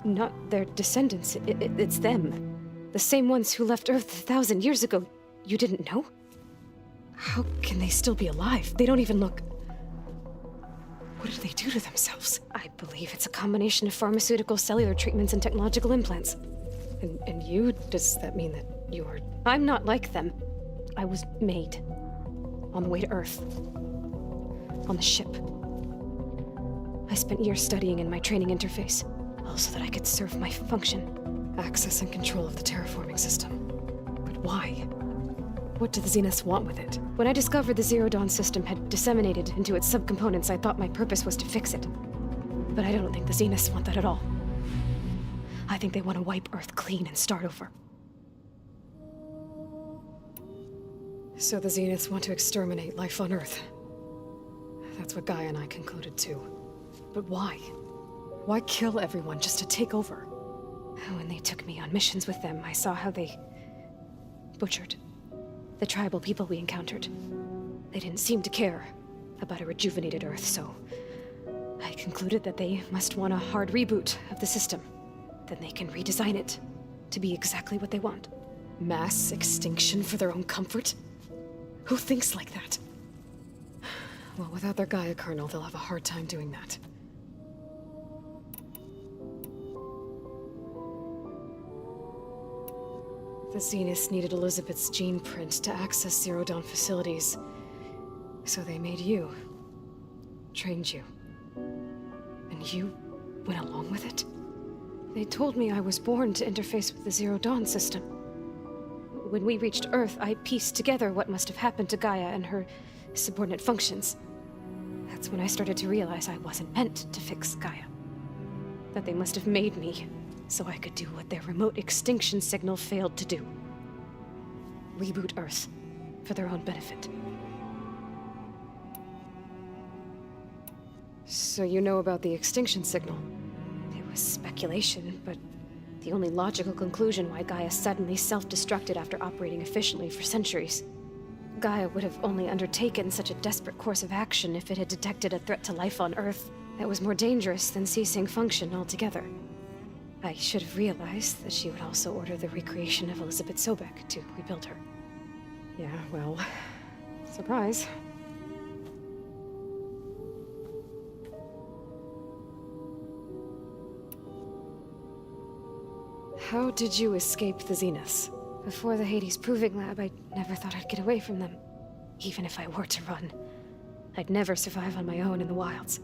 Not their descendants. It's them. The same ones who left Earth 1,000 years ago. You didn't know? How can they still be alive? They don't even look... What did they do to themselves? I believe it's a combination of pharmaceutical, cellular treatments, and technological implants. And you? Does that mean that you're... I'm not like them. I was made. On the way to Earth. On the ship. I spent years studying in my training interface, all so that I could serve my function. Access and control of the terraforming system. But why? What do the Zeniths want with it? When I discovered the Zero Dawn system had disseminated into its subcomponents, I thought my purpose was to fix it. But I don't think the Zeniths want that at all. I think they want to wipe Earth clean and start over. So the Zeniths want to exterminate life on Earth. That's what Gaia and I concluded too. But why? Why kill everyone just to take over? When they took me on missions with them, I saw how they butchered the tribal people we encountered. They didn't seem to care about a rejuvenated Earth, so I concluded that they must want a hard reboot of the system. Then they can redesign it to be exactly what they want. Mass extinction for their own comfort? Who thinks like that? Well, without their Gaia kernel, they'll have a hard time doing that. The Zeniths needed Elizabeth's gene print to access Zero Dawn facilities. So they made you. Trained you. And you went along with it? They told me I was born to interface with the Zero Dawn system. When we reached Earth, I pieced together what must have happened to Gaia and her subordinate functions. That's when I started to realize I wasn't meant to fix Gaia. That they must have made me so I could do what their remote extinction signal failed to do. Reboot Earth for their own benefit. So you know about the extinction signal? It was speculation, but the only logical conclusion why Gaia suddenly self-destructed after operating efficiently for centuries. Gaia would have only undertaken such a desperate course of action if it had detected a threat to life on Earth that was more dangerous than ceasing function altogether. I should have realized that she would also order the recreation of Elizabeth Sobek to rebuild her. Yeah, well, surprise. How did you escape the Zeniths? Before the Hades Proving Lab, I never thought I'd get away from them. Even if I were to run. I'd never survive on my own in the wilds.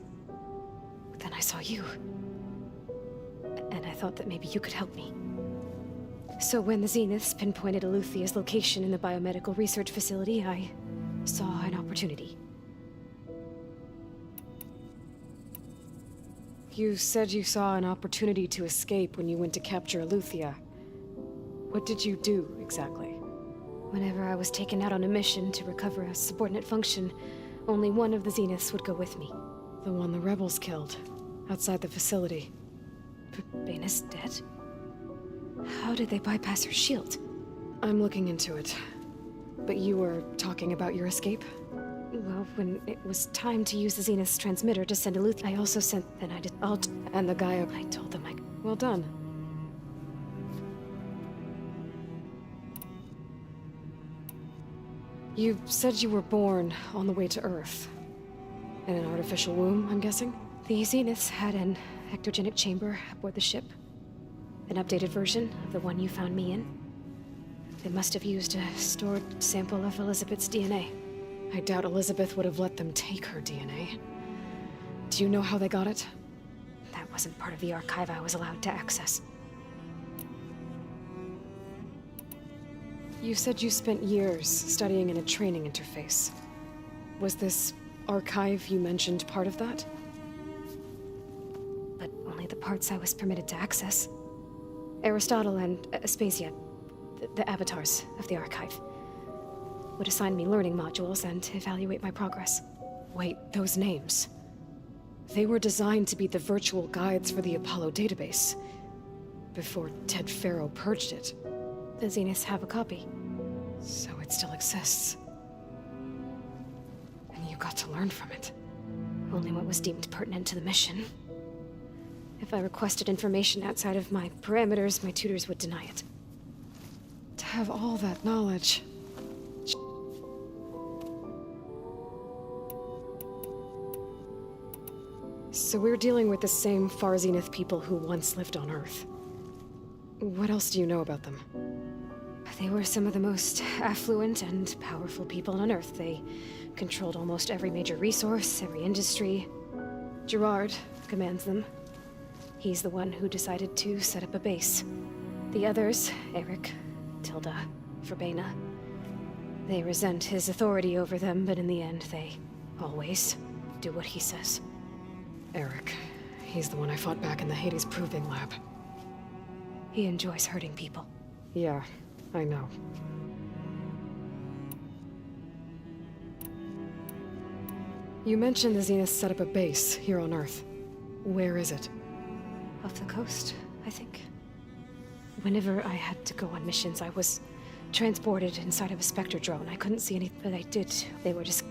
But then I saw you. And I thought that maybe you could help me. So when the Zeniths pinpointed Eluthia's location in the biomedical research facility, I saw an opportunity. You said you saw an opportunity to escape when you went to capture Eluthia. What did you do, exactly? Whenever I was taken out on a mission to recover a subordinate function, only one of the Zeniths would go with me. The one the rebels killed, outside the facility. Baina's dead? How did they bypass her shield? I'm looking into it. But you were talking about your escape? Well, when it was time to use the Zenith's transmitter to send Eluthia, I also sent... Then I did... And the Gaia... I told them I... Well done. You said you were born on the way to Earth. In an artificial womb, I'm guessing? The Zeniths had an ectogenic chamber aboard the ship. An updated version of the one you found me in. They must have used a stored sample of Elizabeth's DNA. I doubt Elizabeth would have let them take her DNA. Do you know how they got it? That wasn't part of the archive I was allowed to access. You said you spent years studying in a training interface. Was this archive you mentioned part of that? But only the parts I was permitted to access. Aristotle and Aspasia, the avatars of the archive, would assign me learning modules and evaluate my progress. Wait, those names. They were designed to be the virtual guides for the Apollo database, before Ted Faro purged it. The Zeniths have a copy. So it still exists. And you got to learn from it. Only what was deemed pertinent to the mission. If I requested information outside of my parameters, my tutors would deny it. To have all that knowledge... So we're dealing with the same Far Zenith people who once lived on Earth. What else do you know about them? They were some of the most affluent and powerful people on Earth. They controlled almost every major resource, every industry. Gerard commands them. He's the one who decided to set up a base. The others, Eric, Tilda, Verbena, they resent his authority over them, but in the end, they always do what he says. Eric. He's the one I fought back in the Hades Proving Lab. He enjoys hurting people. Yeah, I know. You mentioned the Zeniths set up a base here on Earth. Where is it? Off the coast, I think. Whenever I had to go on missions, I was transported inside of a Spectre drone. I couldn't see anything, but I did. They were just...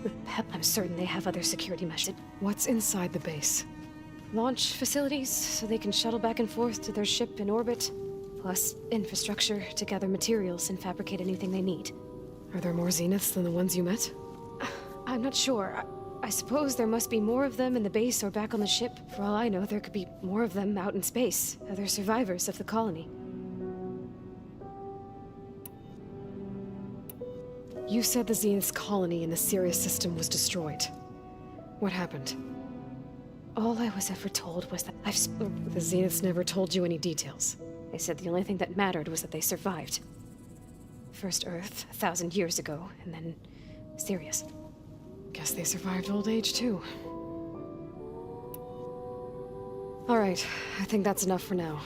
I'm certain they have other security measures. What's inside the base? Launch facilities, so they can shuttle back and forth to their ship in orbit. Plus, infrastructure to gather materials and fabricate anything they need. Are there more Zeniths than the ones you met? I'm not sure. I suppose there must be more of them in the base or back on the ship. For all I know, there could be more of them out in space. Other survivors of the colony. You said the Zenith's colony in the Sirius system was destroyed. What happened? All I was ever told was that The Zeniths never told you any details. They said the only thing that mattered was that they survived. First Earth, 1,000 years ago, and then Sirius. Guess they survived old age, too. Alright, I think that's enough for now.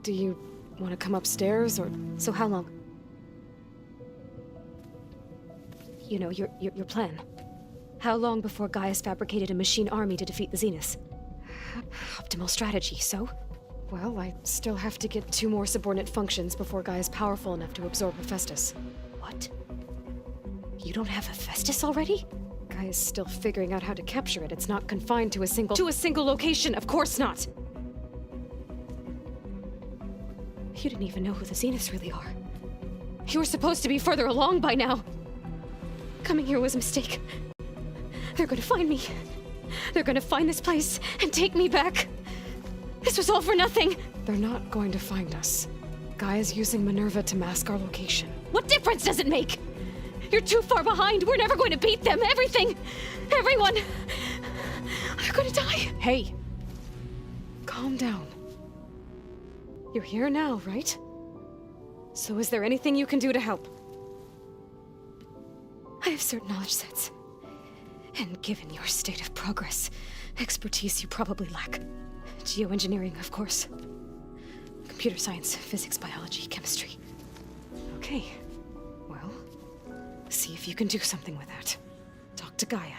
Do you want to come upstairs, or... So how long? You know, your plan. How long before Gaius fabricated a machine army to defeat the Zeniths? Optimal strategy, so? Well, I still have to get 2 more subordinate functions before Gaia's powerful enough to absorb Hephaestus. What? You don't have Hephaestus already? Gaia's still figuring out how to capture it. It's not confined to a single... To a single location! Of course not! You didn't even know who the Zeniths really are. You were supposed to be further along by now! Coming here was a mistake. They're gonna find me. They're gonna find this place and take me back. This was all for nothing! They're not going to find us. Gaia's using Minerva to mask our location. What difference does it make? You're too far behind. We're never going to beat them. Everything, everyone, are gonna die. Hey, calm down. You're here now, right? So is there anything you can do to help? I have certain knowledge sets. And given your state of progress, expertise you probably lack. Geoengineering, of course. Computer science, physics, biology, chemistry. Okay. Well, see if you can do something with that. Talk to Gaia.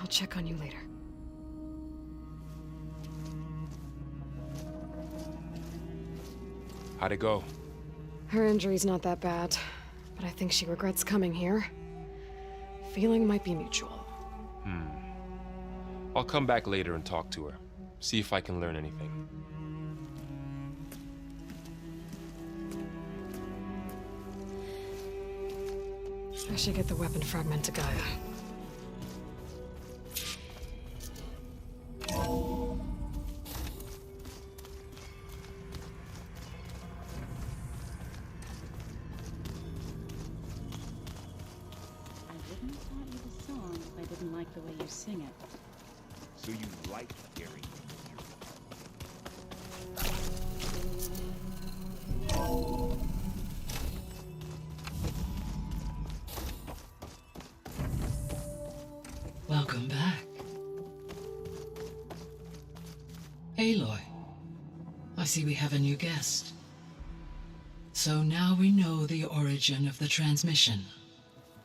I'll check on you later. How'd it go? Her injury's not that bad, but I think she regrets coming here. Feeling might be mutual. I'll come back later and talk to her. See if I can learn anything. I should get the weapon fragment to Gaia. Like the way you sing it. So you like Gary? Welcome back. Aloy, I see we have a new guest. So now we know the origin of the transmission.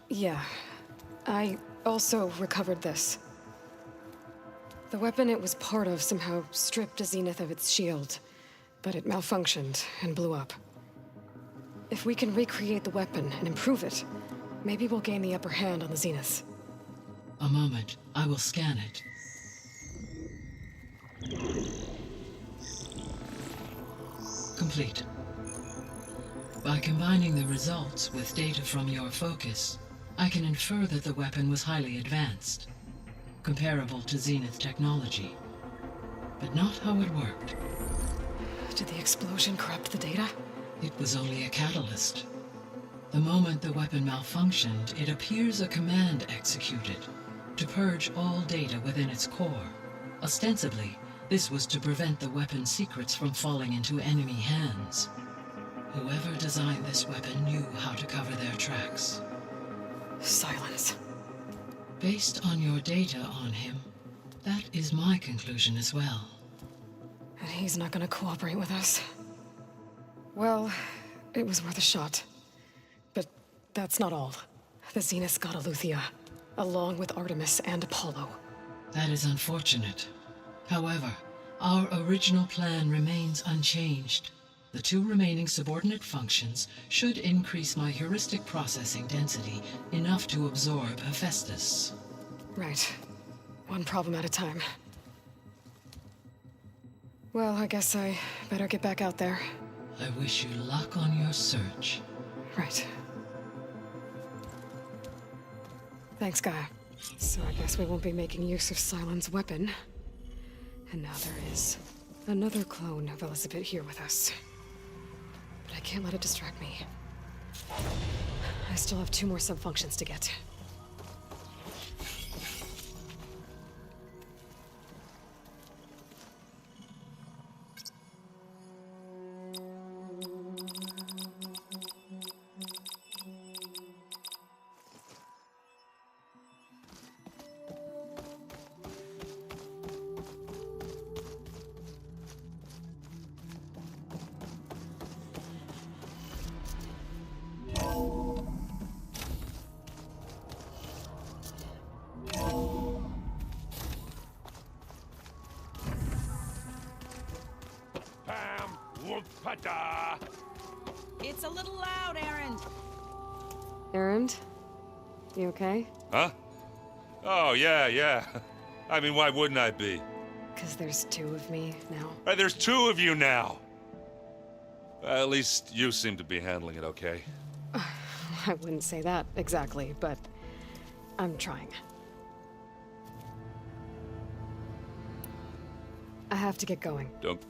Yeah. I also recovered this. The weapon it was part of somehow stripped a Zenith of its shield, but it malfunctioned and blew up. If we can recreate the weapon and improve it, maybe we'll gain the upper hand on the Zeniths. A moment, I will scan it. Complete. By combining the results with data from your focus, I can infer that the weapon was highly advanced, comparable to Zenith technology, but not how it worked. Did the explosion corrupt the data? It was only a catalyst. The moment the weapon malfunctioned, it appears a command executed to purge all data within its core. Ostensibly, this was to prevent the weapon's secrets from falling into enemy hands. Whoever designed this weapon knew how to cover their tracks. Silence. Based on your data on him, that is my conclusion as well. And he's not gonna cooperate with us. Well, it was worth a shot. But that's not all. The Zeniths got Eleuthia, along with Artemis and Apollo. That is unfortunate. However, Our original plan remains unchanged. The 2 remaining subordinate functions should increase my heuristic processing density enough to absorb Hephaestus. Right. One problem at a time. Well, I guess I better get back out there. I wish you luck on your search. Right. Thanks, Gaia. So I guess we won't be making use of Cylon's weapon. And now there is another clone of Elizabeth here with us. But I can't let it distract me. I still have 2 more sub-functions to get. It's a little loud, Erend. Erend? You okay? Huh? Oh, yeah. I mean, why wouldn't I be? Because there's 2 of me now. There's 2 of you now! At least you seem to be handling it okay. I wouldn't say that exactly, but I'm trying. I have to get going. Don't...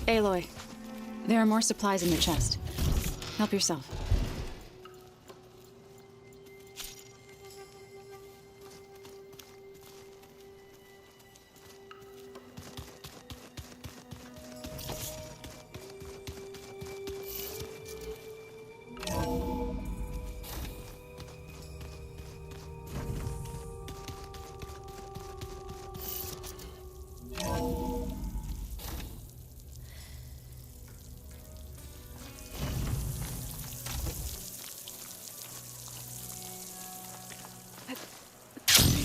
Aloy, there are more supplies in the chest. Help yourself.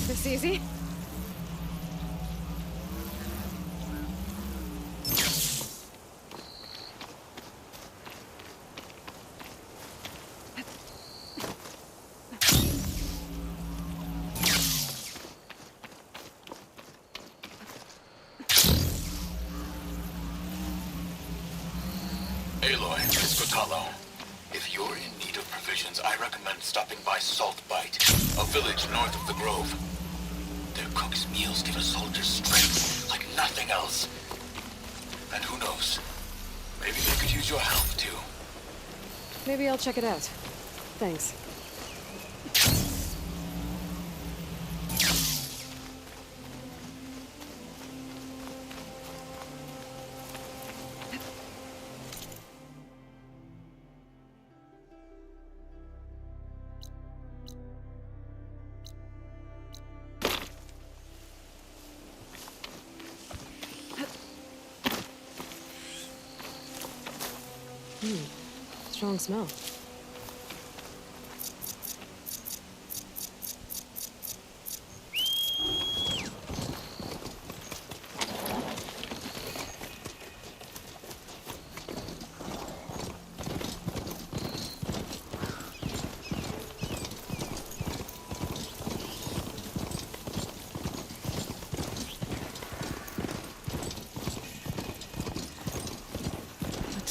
This easy? Aloy, it's Kotallo. If you're in need of provisions, I recommend stopping by Saltbite, a village north of the Grove. Their cook's meals give a soldier strength like nothing else. And who knows, maybe they could use your help too. Maybe I'll check it out. Thanks. Strong smell.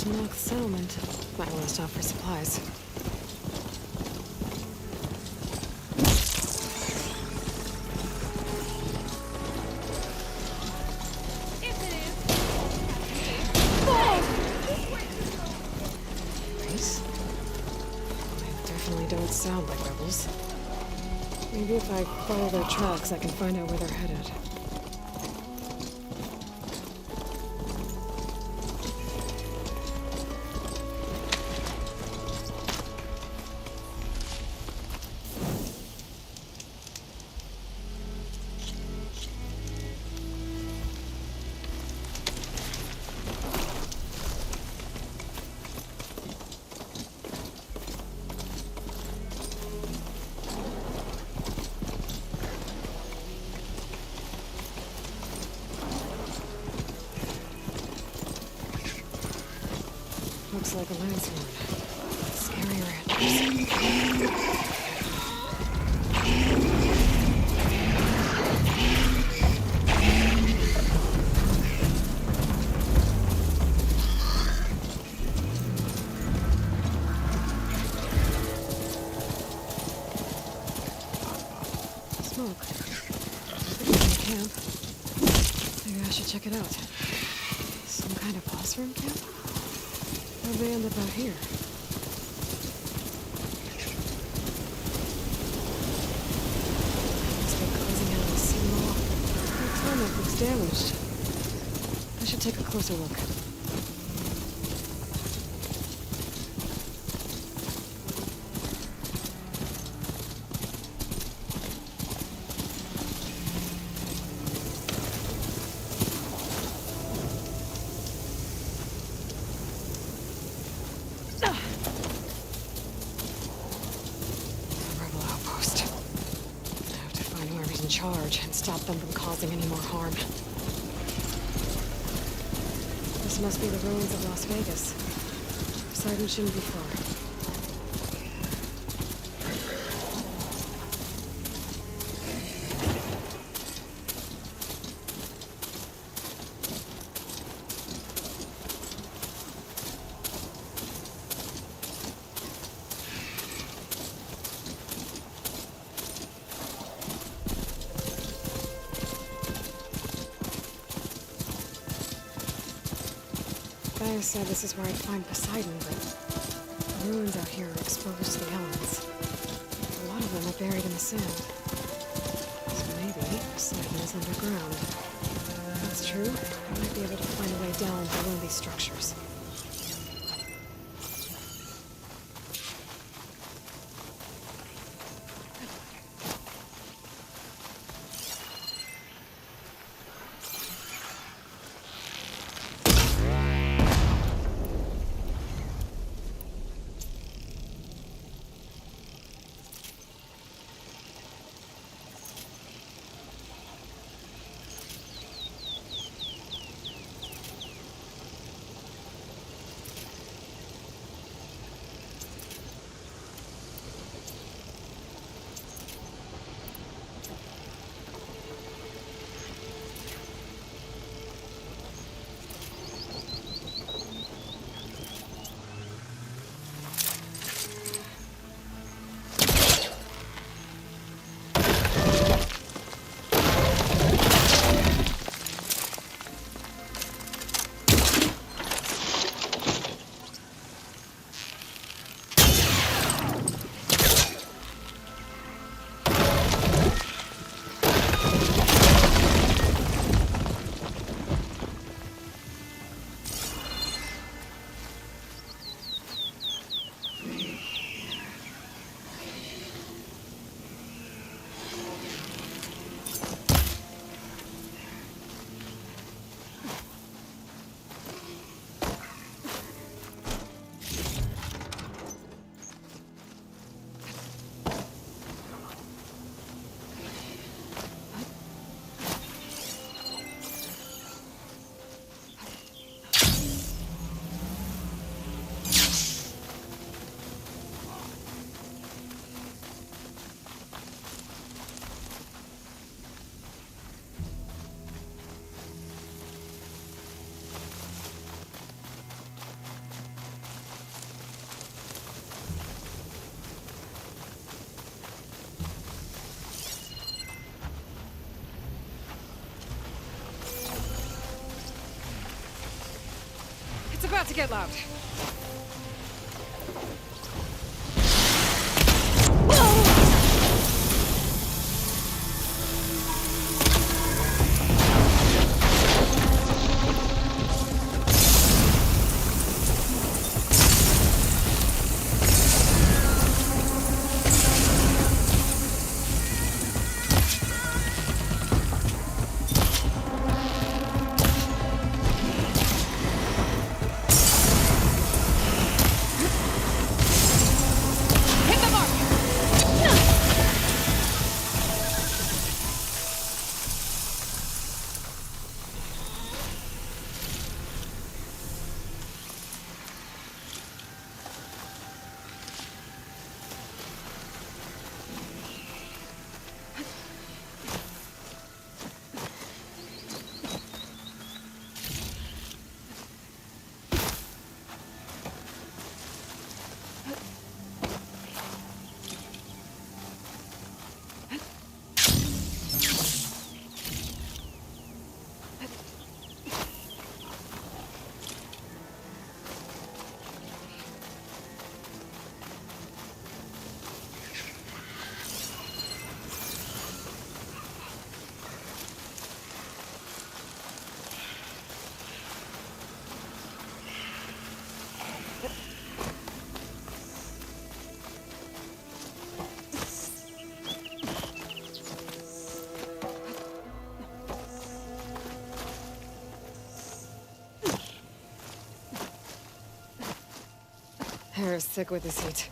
North settlement. Might want to stop for supplies. Nice. They definitely don't sound like rebels. Maybe if I follow their tracks, I can find out where they're headed. Looks like a lance horn. Scary ranchers. Smoke. Camp. Maybe I should check it out. Some kind of boss room camp? How'd they end up out here? Must be closing out of the city wall. The tarmac looks damaged. I should take a closer look. Charge and stop them from causing any more harm. This must be the ruins of Las Vegas. Poseidon shouldn't be far. Gaia said this is where I'd find Poseidon, but the ruins out here are exposed to the elements. A lot of them are buried in the sand. So maybe Poseidon is underground. If that's true, I might be able to find a way down below these structures. about to get loud. Hair is thick with this heat.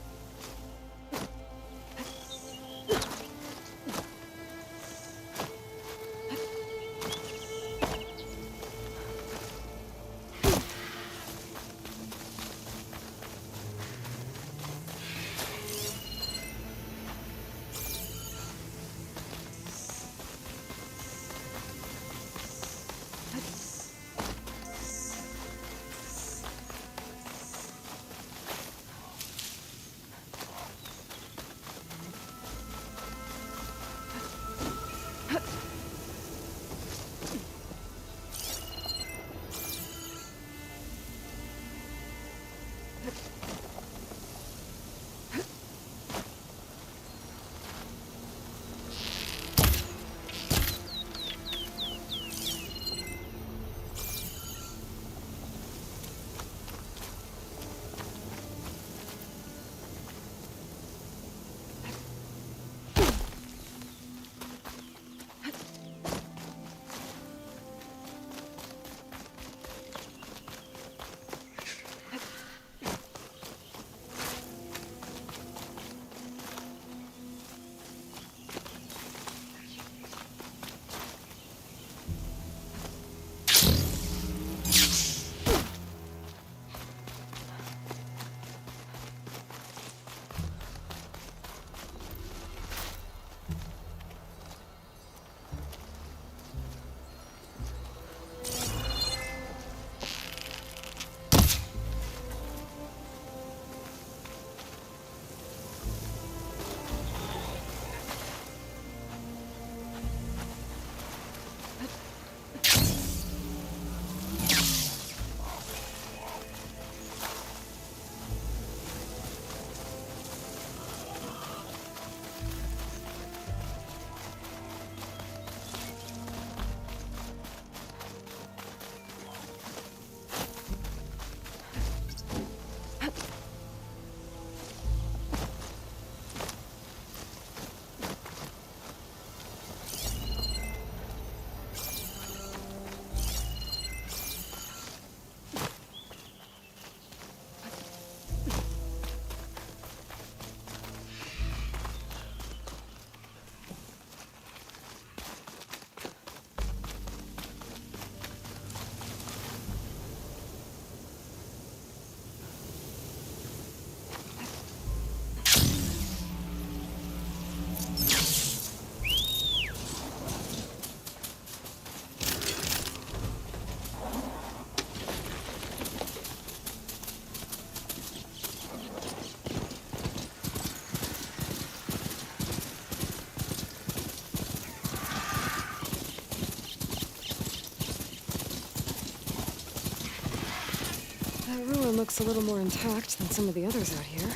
looks a little more intact than some of the others out here.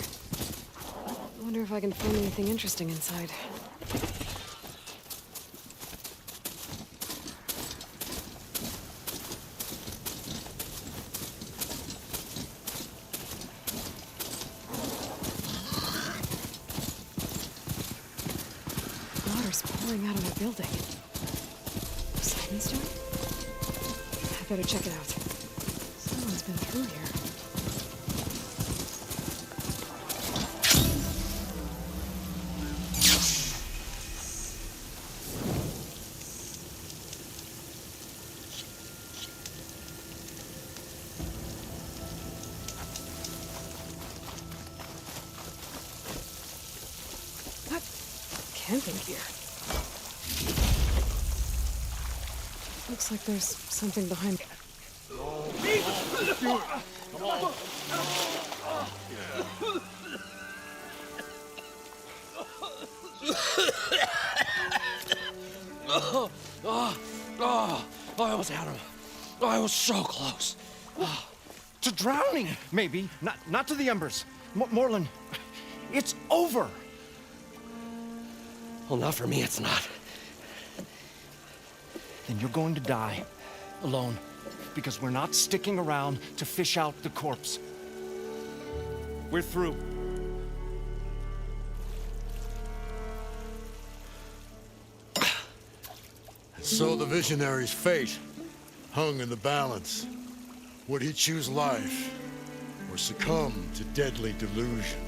I wonder if I can find anything interesting inside. Water's pouring out of the building. Poseidon's doing? I better check it out. Someone's been through here. What? Camping gear. Looks like there's something behind it. I almost had him. I was so close. To drowning, maybe. Not to the embers. Morlund, it's over. Well, not for me, it's not. Then you're going to die. Alone. Because we're not sticking around to fish out the corpse. We're through. So the visionary's fate hung in the balance. Would he choose life or succumb to deadly delusion?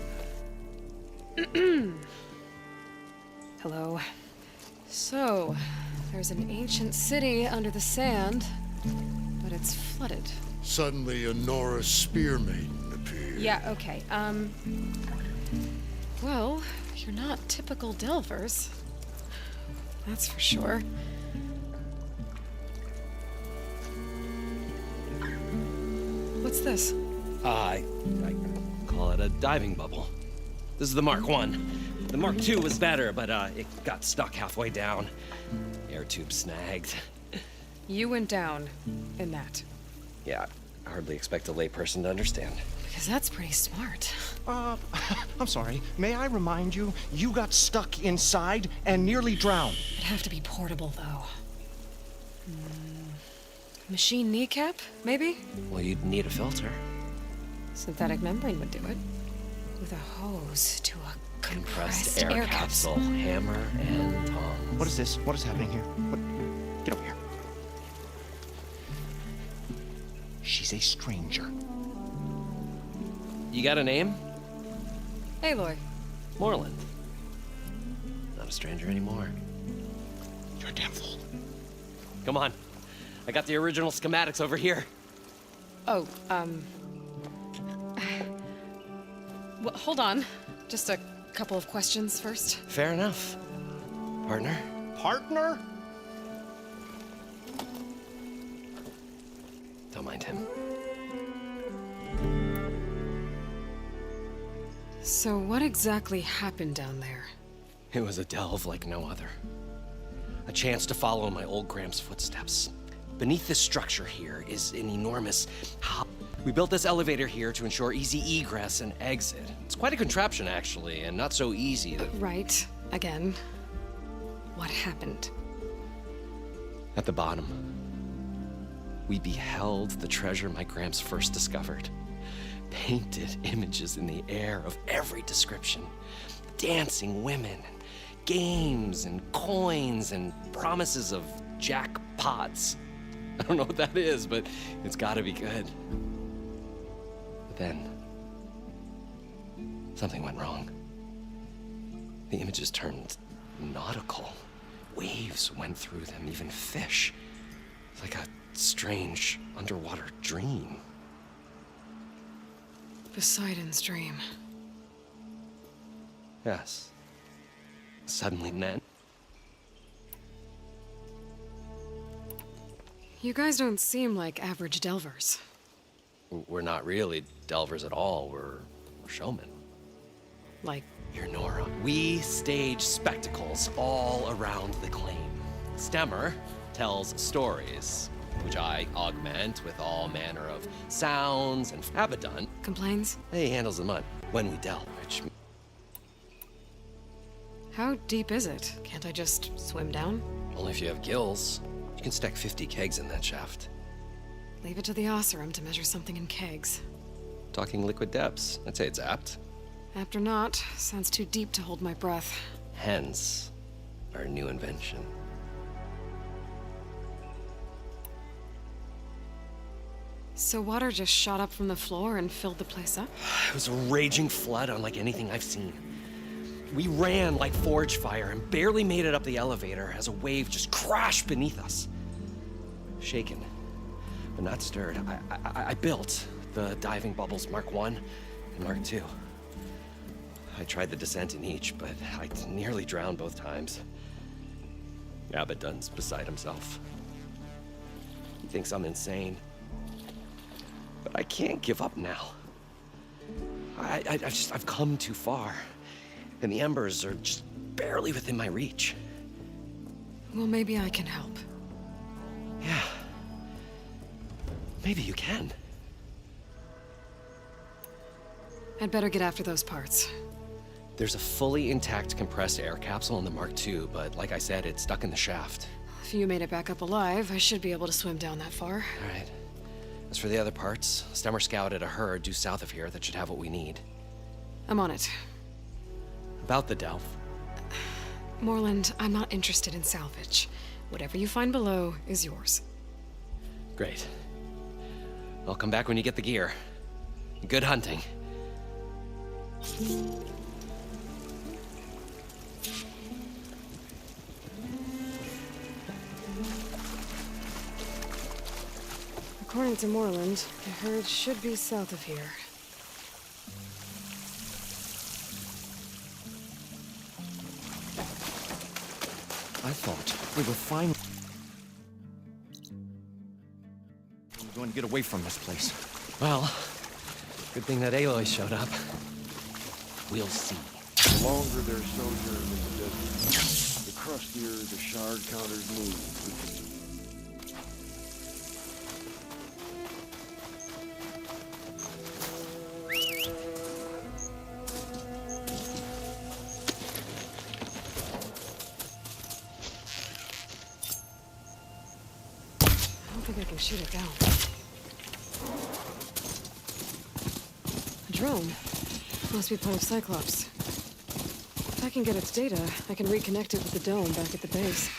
Hello. So, there's an ancient city under the sand, but it's flooded. Suddenly, a Norse spear maiden appeared. Yeah, okay. Well, you're not typical Delvers. That's for sure. What's this? I call it a diving bubble. This is the Mark I. The Mark II was better, but it got stuck halfway down. Air tube snagged. You went down in that. Yeah, I hardly expect a layperson to understand. Because that's pretty smart. I'm sorry. May I remind you, you got stuck inside and nearly drowned. It'd have to be portable, though. Machine kneecap, maybe? Well, you'd need a filter. Synthetic membrane would do it. With a hose to a compressed air capsule. Hammer and tongs. What is this? What is happening here? What? Get over here. She's a stranger. You got a name? Aloy. Morlund. Not a stranger anymore. You're a damn fool. Come on. I got the original schematics over here. Oh, well, hold on. Just a couple of questions first. Fair enough. Partner? Partner? Don't mind him. So what exactly happened down there? It was a delve like no other. A chance to follow my old Gramps' footsteps. Beneath this structure here is an enormous hub. We built this elevator here to ensure easy egress and exit. It's quite a contraption, actually, and not so easy to... Right. Again. What happened? At the bottom, we beheld the treasure my Gramps first discovered. Painted images in the air of every description. Dancing women, games and coins and promises of jackpots. I don't know what that is, but it's gotta be good. But then, something went wrong. The images turned nautical. Waves went through them, even fish. It's like a strange underwater dream. Poseidon's dream. Yes. Suddenly then. You guys don't seem like average Delvers. We're not really Delvers at all. We're showmen. Like? You're Nora. We stage spectacles all around the claim. Stemmer tells stories. which I augment with all manner of sounds and Abaddon. Complains? He handles the mud when we delve, which... How deep is it? Can't I just swim down? Only if you have gills. You can stack 50 kegs in that shaft. Leave it to the Oseram to measure something in kegs. Talking liquid depths, I'd say it's apt. Apt or not, sounds too deep to hold my breath. Hence, our new invention. So water just shot up from the floor and filled the place up? It was a raging flood unlike anything I've seen. We ran like forge fire and barely made it up the elevator as a wave just crashed beneath us. Shaken, but not stirred, I built the diving bubbles Mark I and Mark II. I tried the descent in each, but I nearly drowned both times. Abaddon's beside himself. He thinks I'm insane. But I can't give up now. I've come too far. And the embers are just barely within my reach. Well, maybe I can help. Yeah. Maybe you can. I'd better get after those parts. There's a fully intact compressed air capsule in the Mark II, but like I said, it's stuck in the shaft. If you made it back up alive, I should be able to swim down that far. All right. As for the other parts, Stemmer scouted a herd due south of here that should have what we need. I'm on it. About the Delph. Morland, I'm not interested in salvage. Whatever you find below is yours. Great. I'll come back when you get the gear. Good hunting. According to Morland, the herd should be south of here. I thought we were fine. I'm going to get away from this place. Well, good thing that Aloy showed up. We'll see. The longer their sojourn in the desert, the crustier the shard counters move. I think I can shoot it down. A drone? Must be part of Cyclops. If I can get its data, I can reconnect it with the dome back at the base.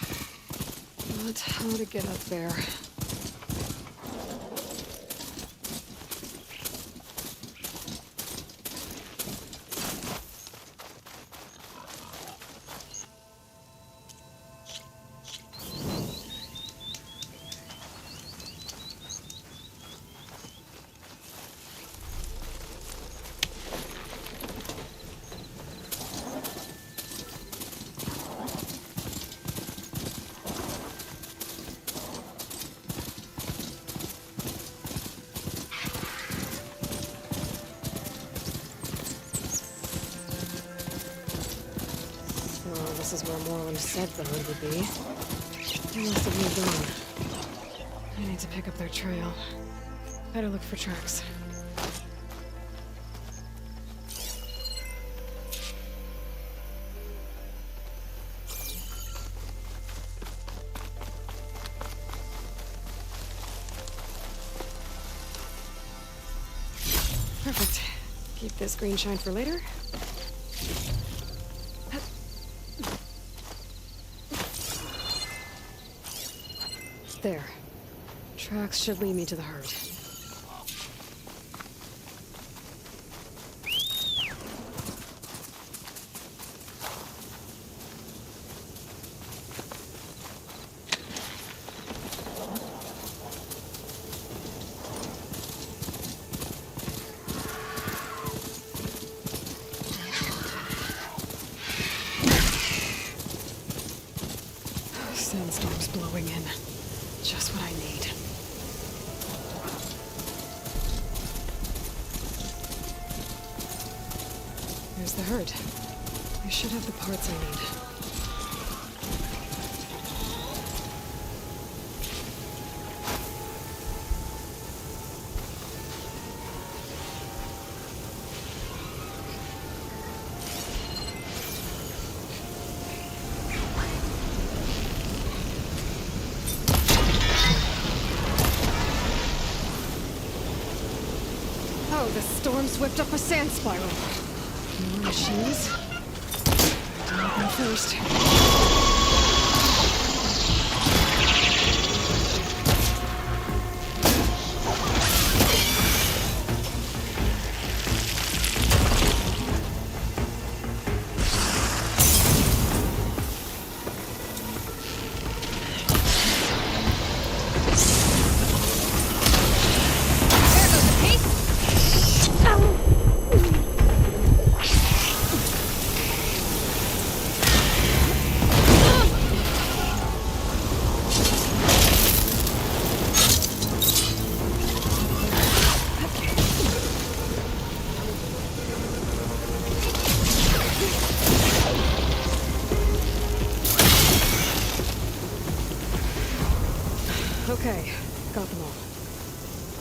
But how to get up there? This is where Morland said the hood would be. They must have moved on. I need to pick up their trail. Better look for tracks. Perfect. Keep this green shine for later. There. Tracks should lead me to the herd. Sandstorm's blowing in. Just what I need. There's the herd. I should have the parts I need. Cerebellum's whipped up a sand spiral. More machines? Do them first. Okay, got them all.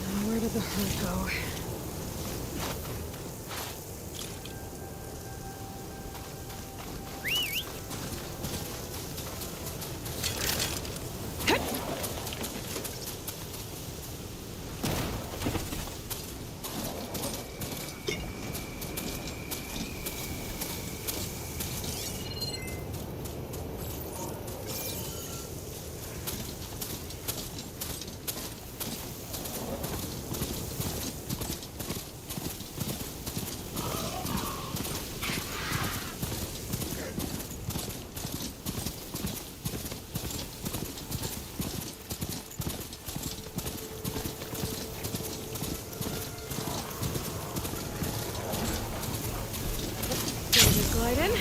Now where did the herd go? Glide in.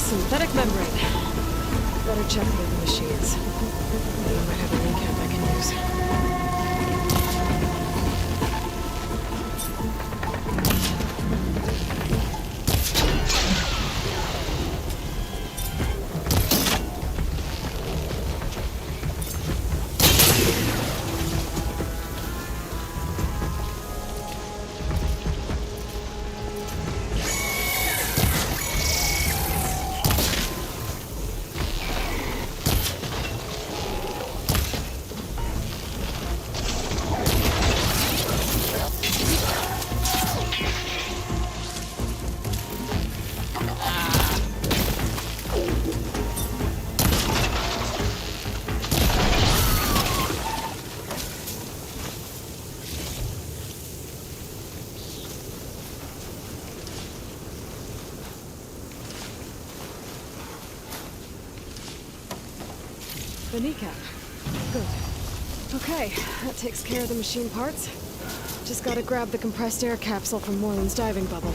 Synthetic membrane. Better check the other machines. I might have a recap I can use. The kneecap. Good. Okay, that takes care of the machine parts. Just gotta grab the compressed air capsule from Moreland's diving bubble.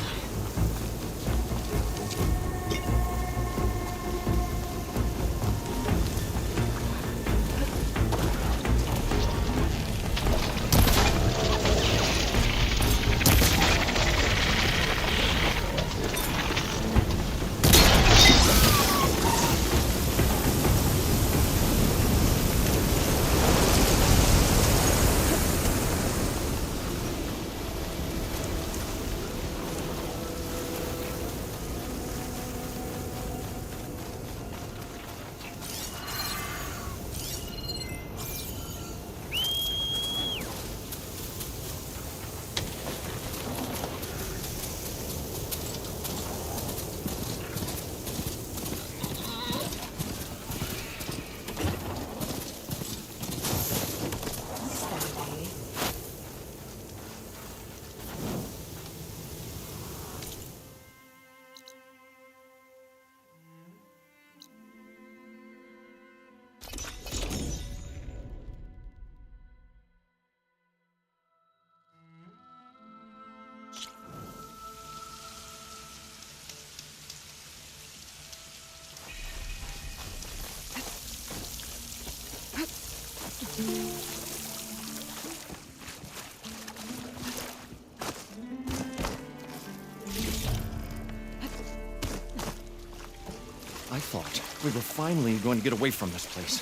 we were finally going to get away from this place.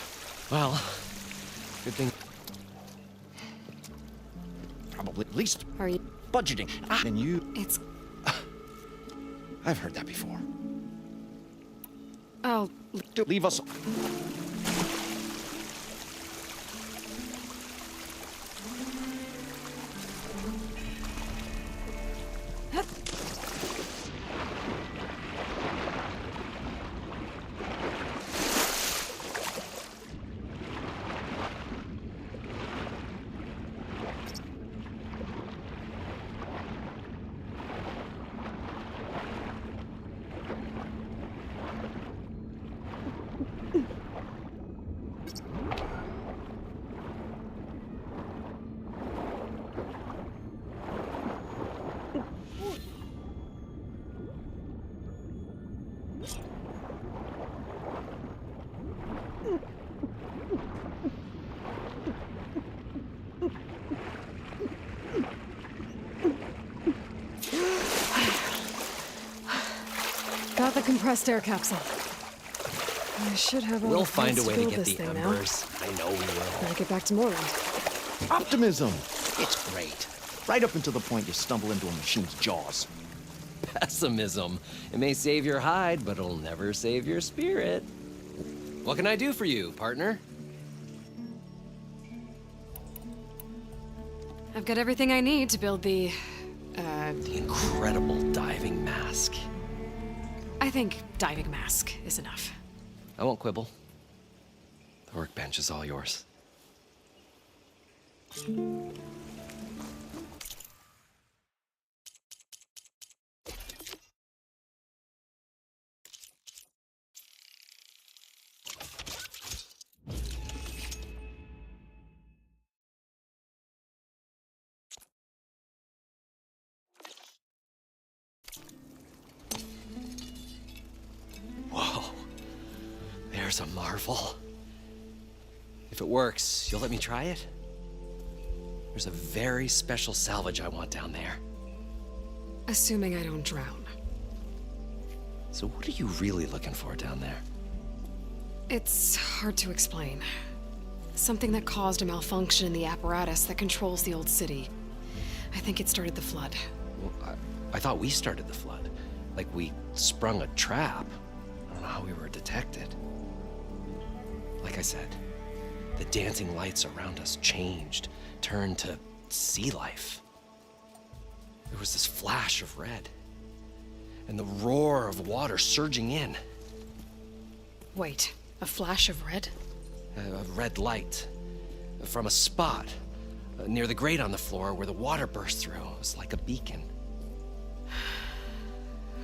Well, good thing. Probably at least Are you budgeting. Then you... It's... I've heard that before. I'll... Leave us... Got the compressed air capsule. I should have all We'll the find a parts way to to build get this the thing now. embers. I know we will. Gotta get back to Moreland. Optimism! It's great. Right up until the point you stumble into a machine's jaws. Pessimism. It may save your hide, but it'll never save your spirit. What can I do for you, partner? I've got everything I need to build the incredible diving mask. I think diving mask is enough. I won't quibble. The workbench is all yours. Whoa. There's a marvel. If it works, you'll let me try it? There's a very special salvage I want down there. Assuming I don't drown. So what are you really looking for down there? It's hard to explain. Something that caused a malfunction in the apparatus that controls the old city. I think it started the flood. Well, I thought we started the flood. Like we sprung a trap. I don't know how we were detected. Like I said, the dancing lights around us changed, turned to sea life. There was this flash of red, and the roar of water surging in. Wait, a flash of red? A red light from a spot near the grate on the floor where the water burst through. It was like a beacon.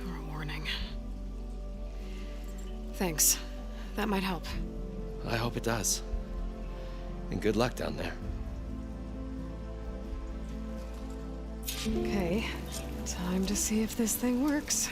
Or a warning. Thanks. That might help. I hope it does. And good luck down there. Okay, time to see if this thing works.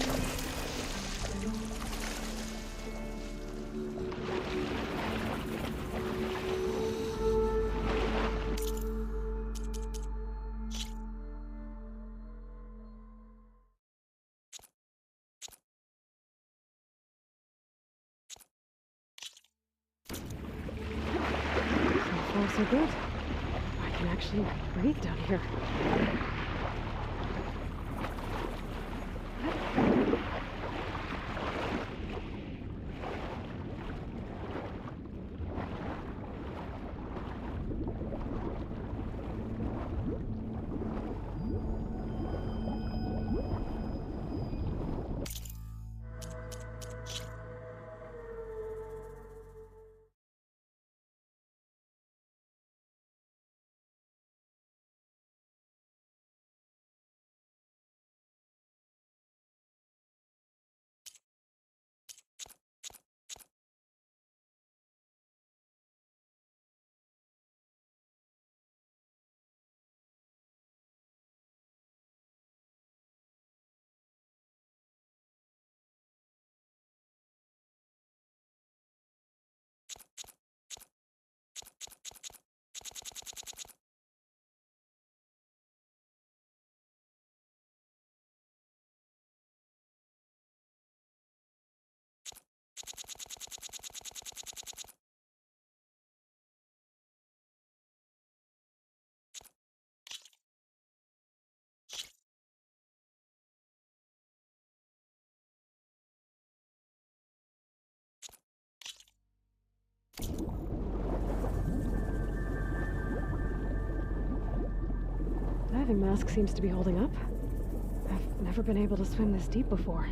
So far, so good. I can actually breathe down here. Diving mask seems to be holding up. I've never been able to swim this deep before.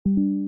you.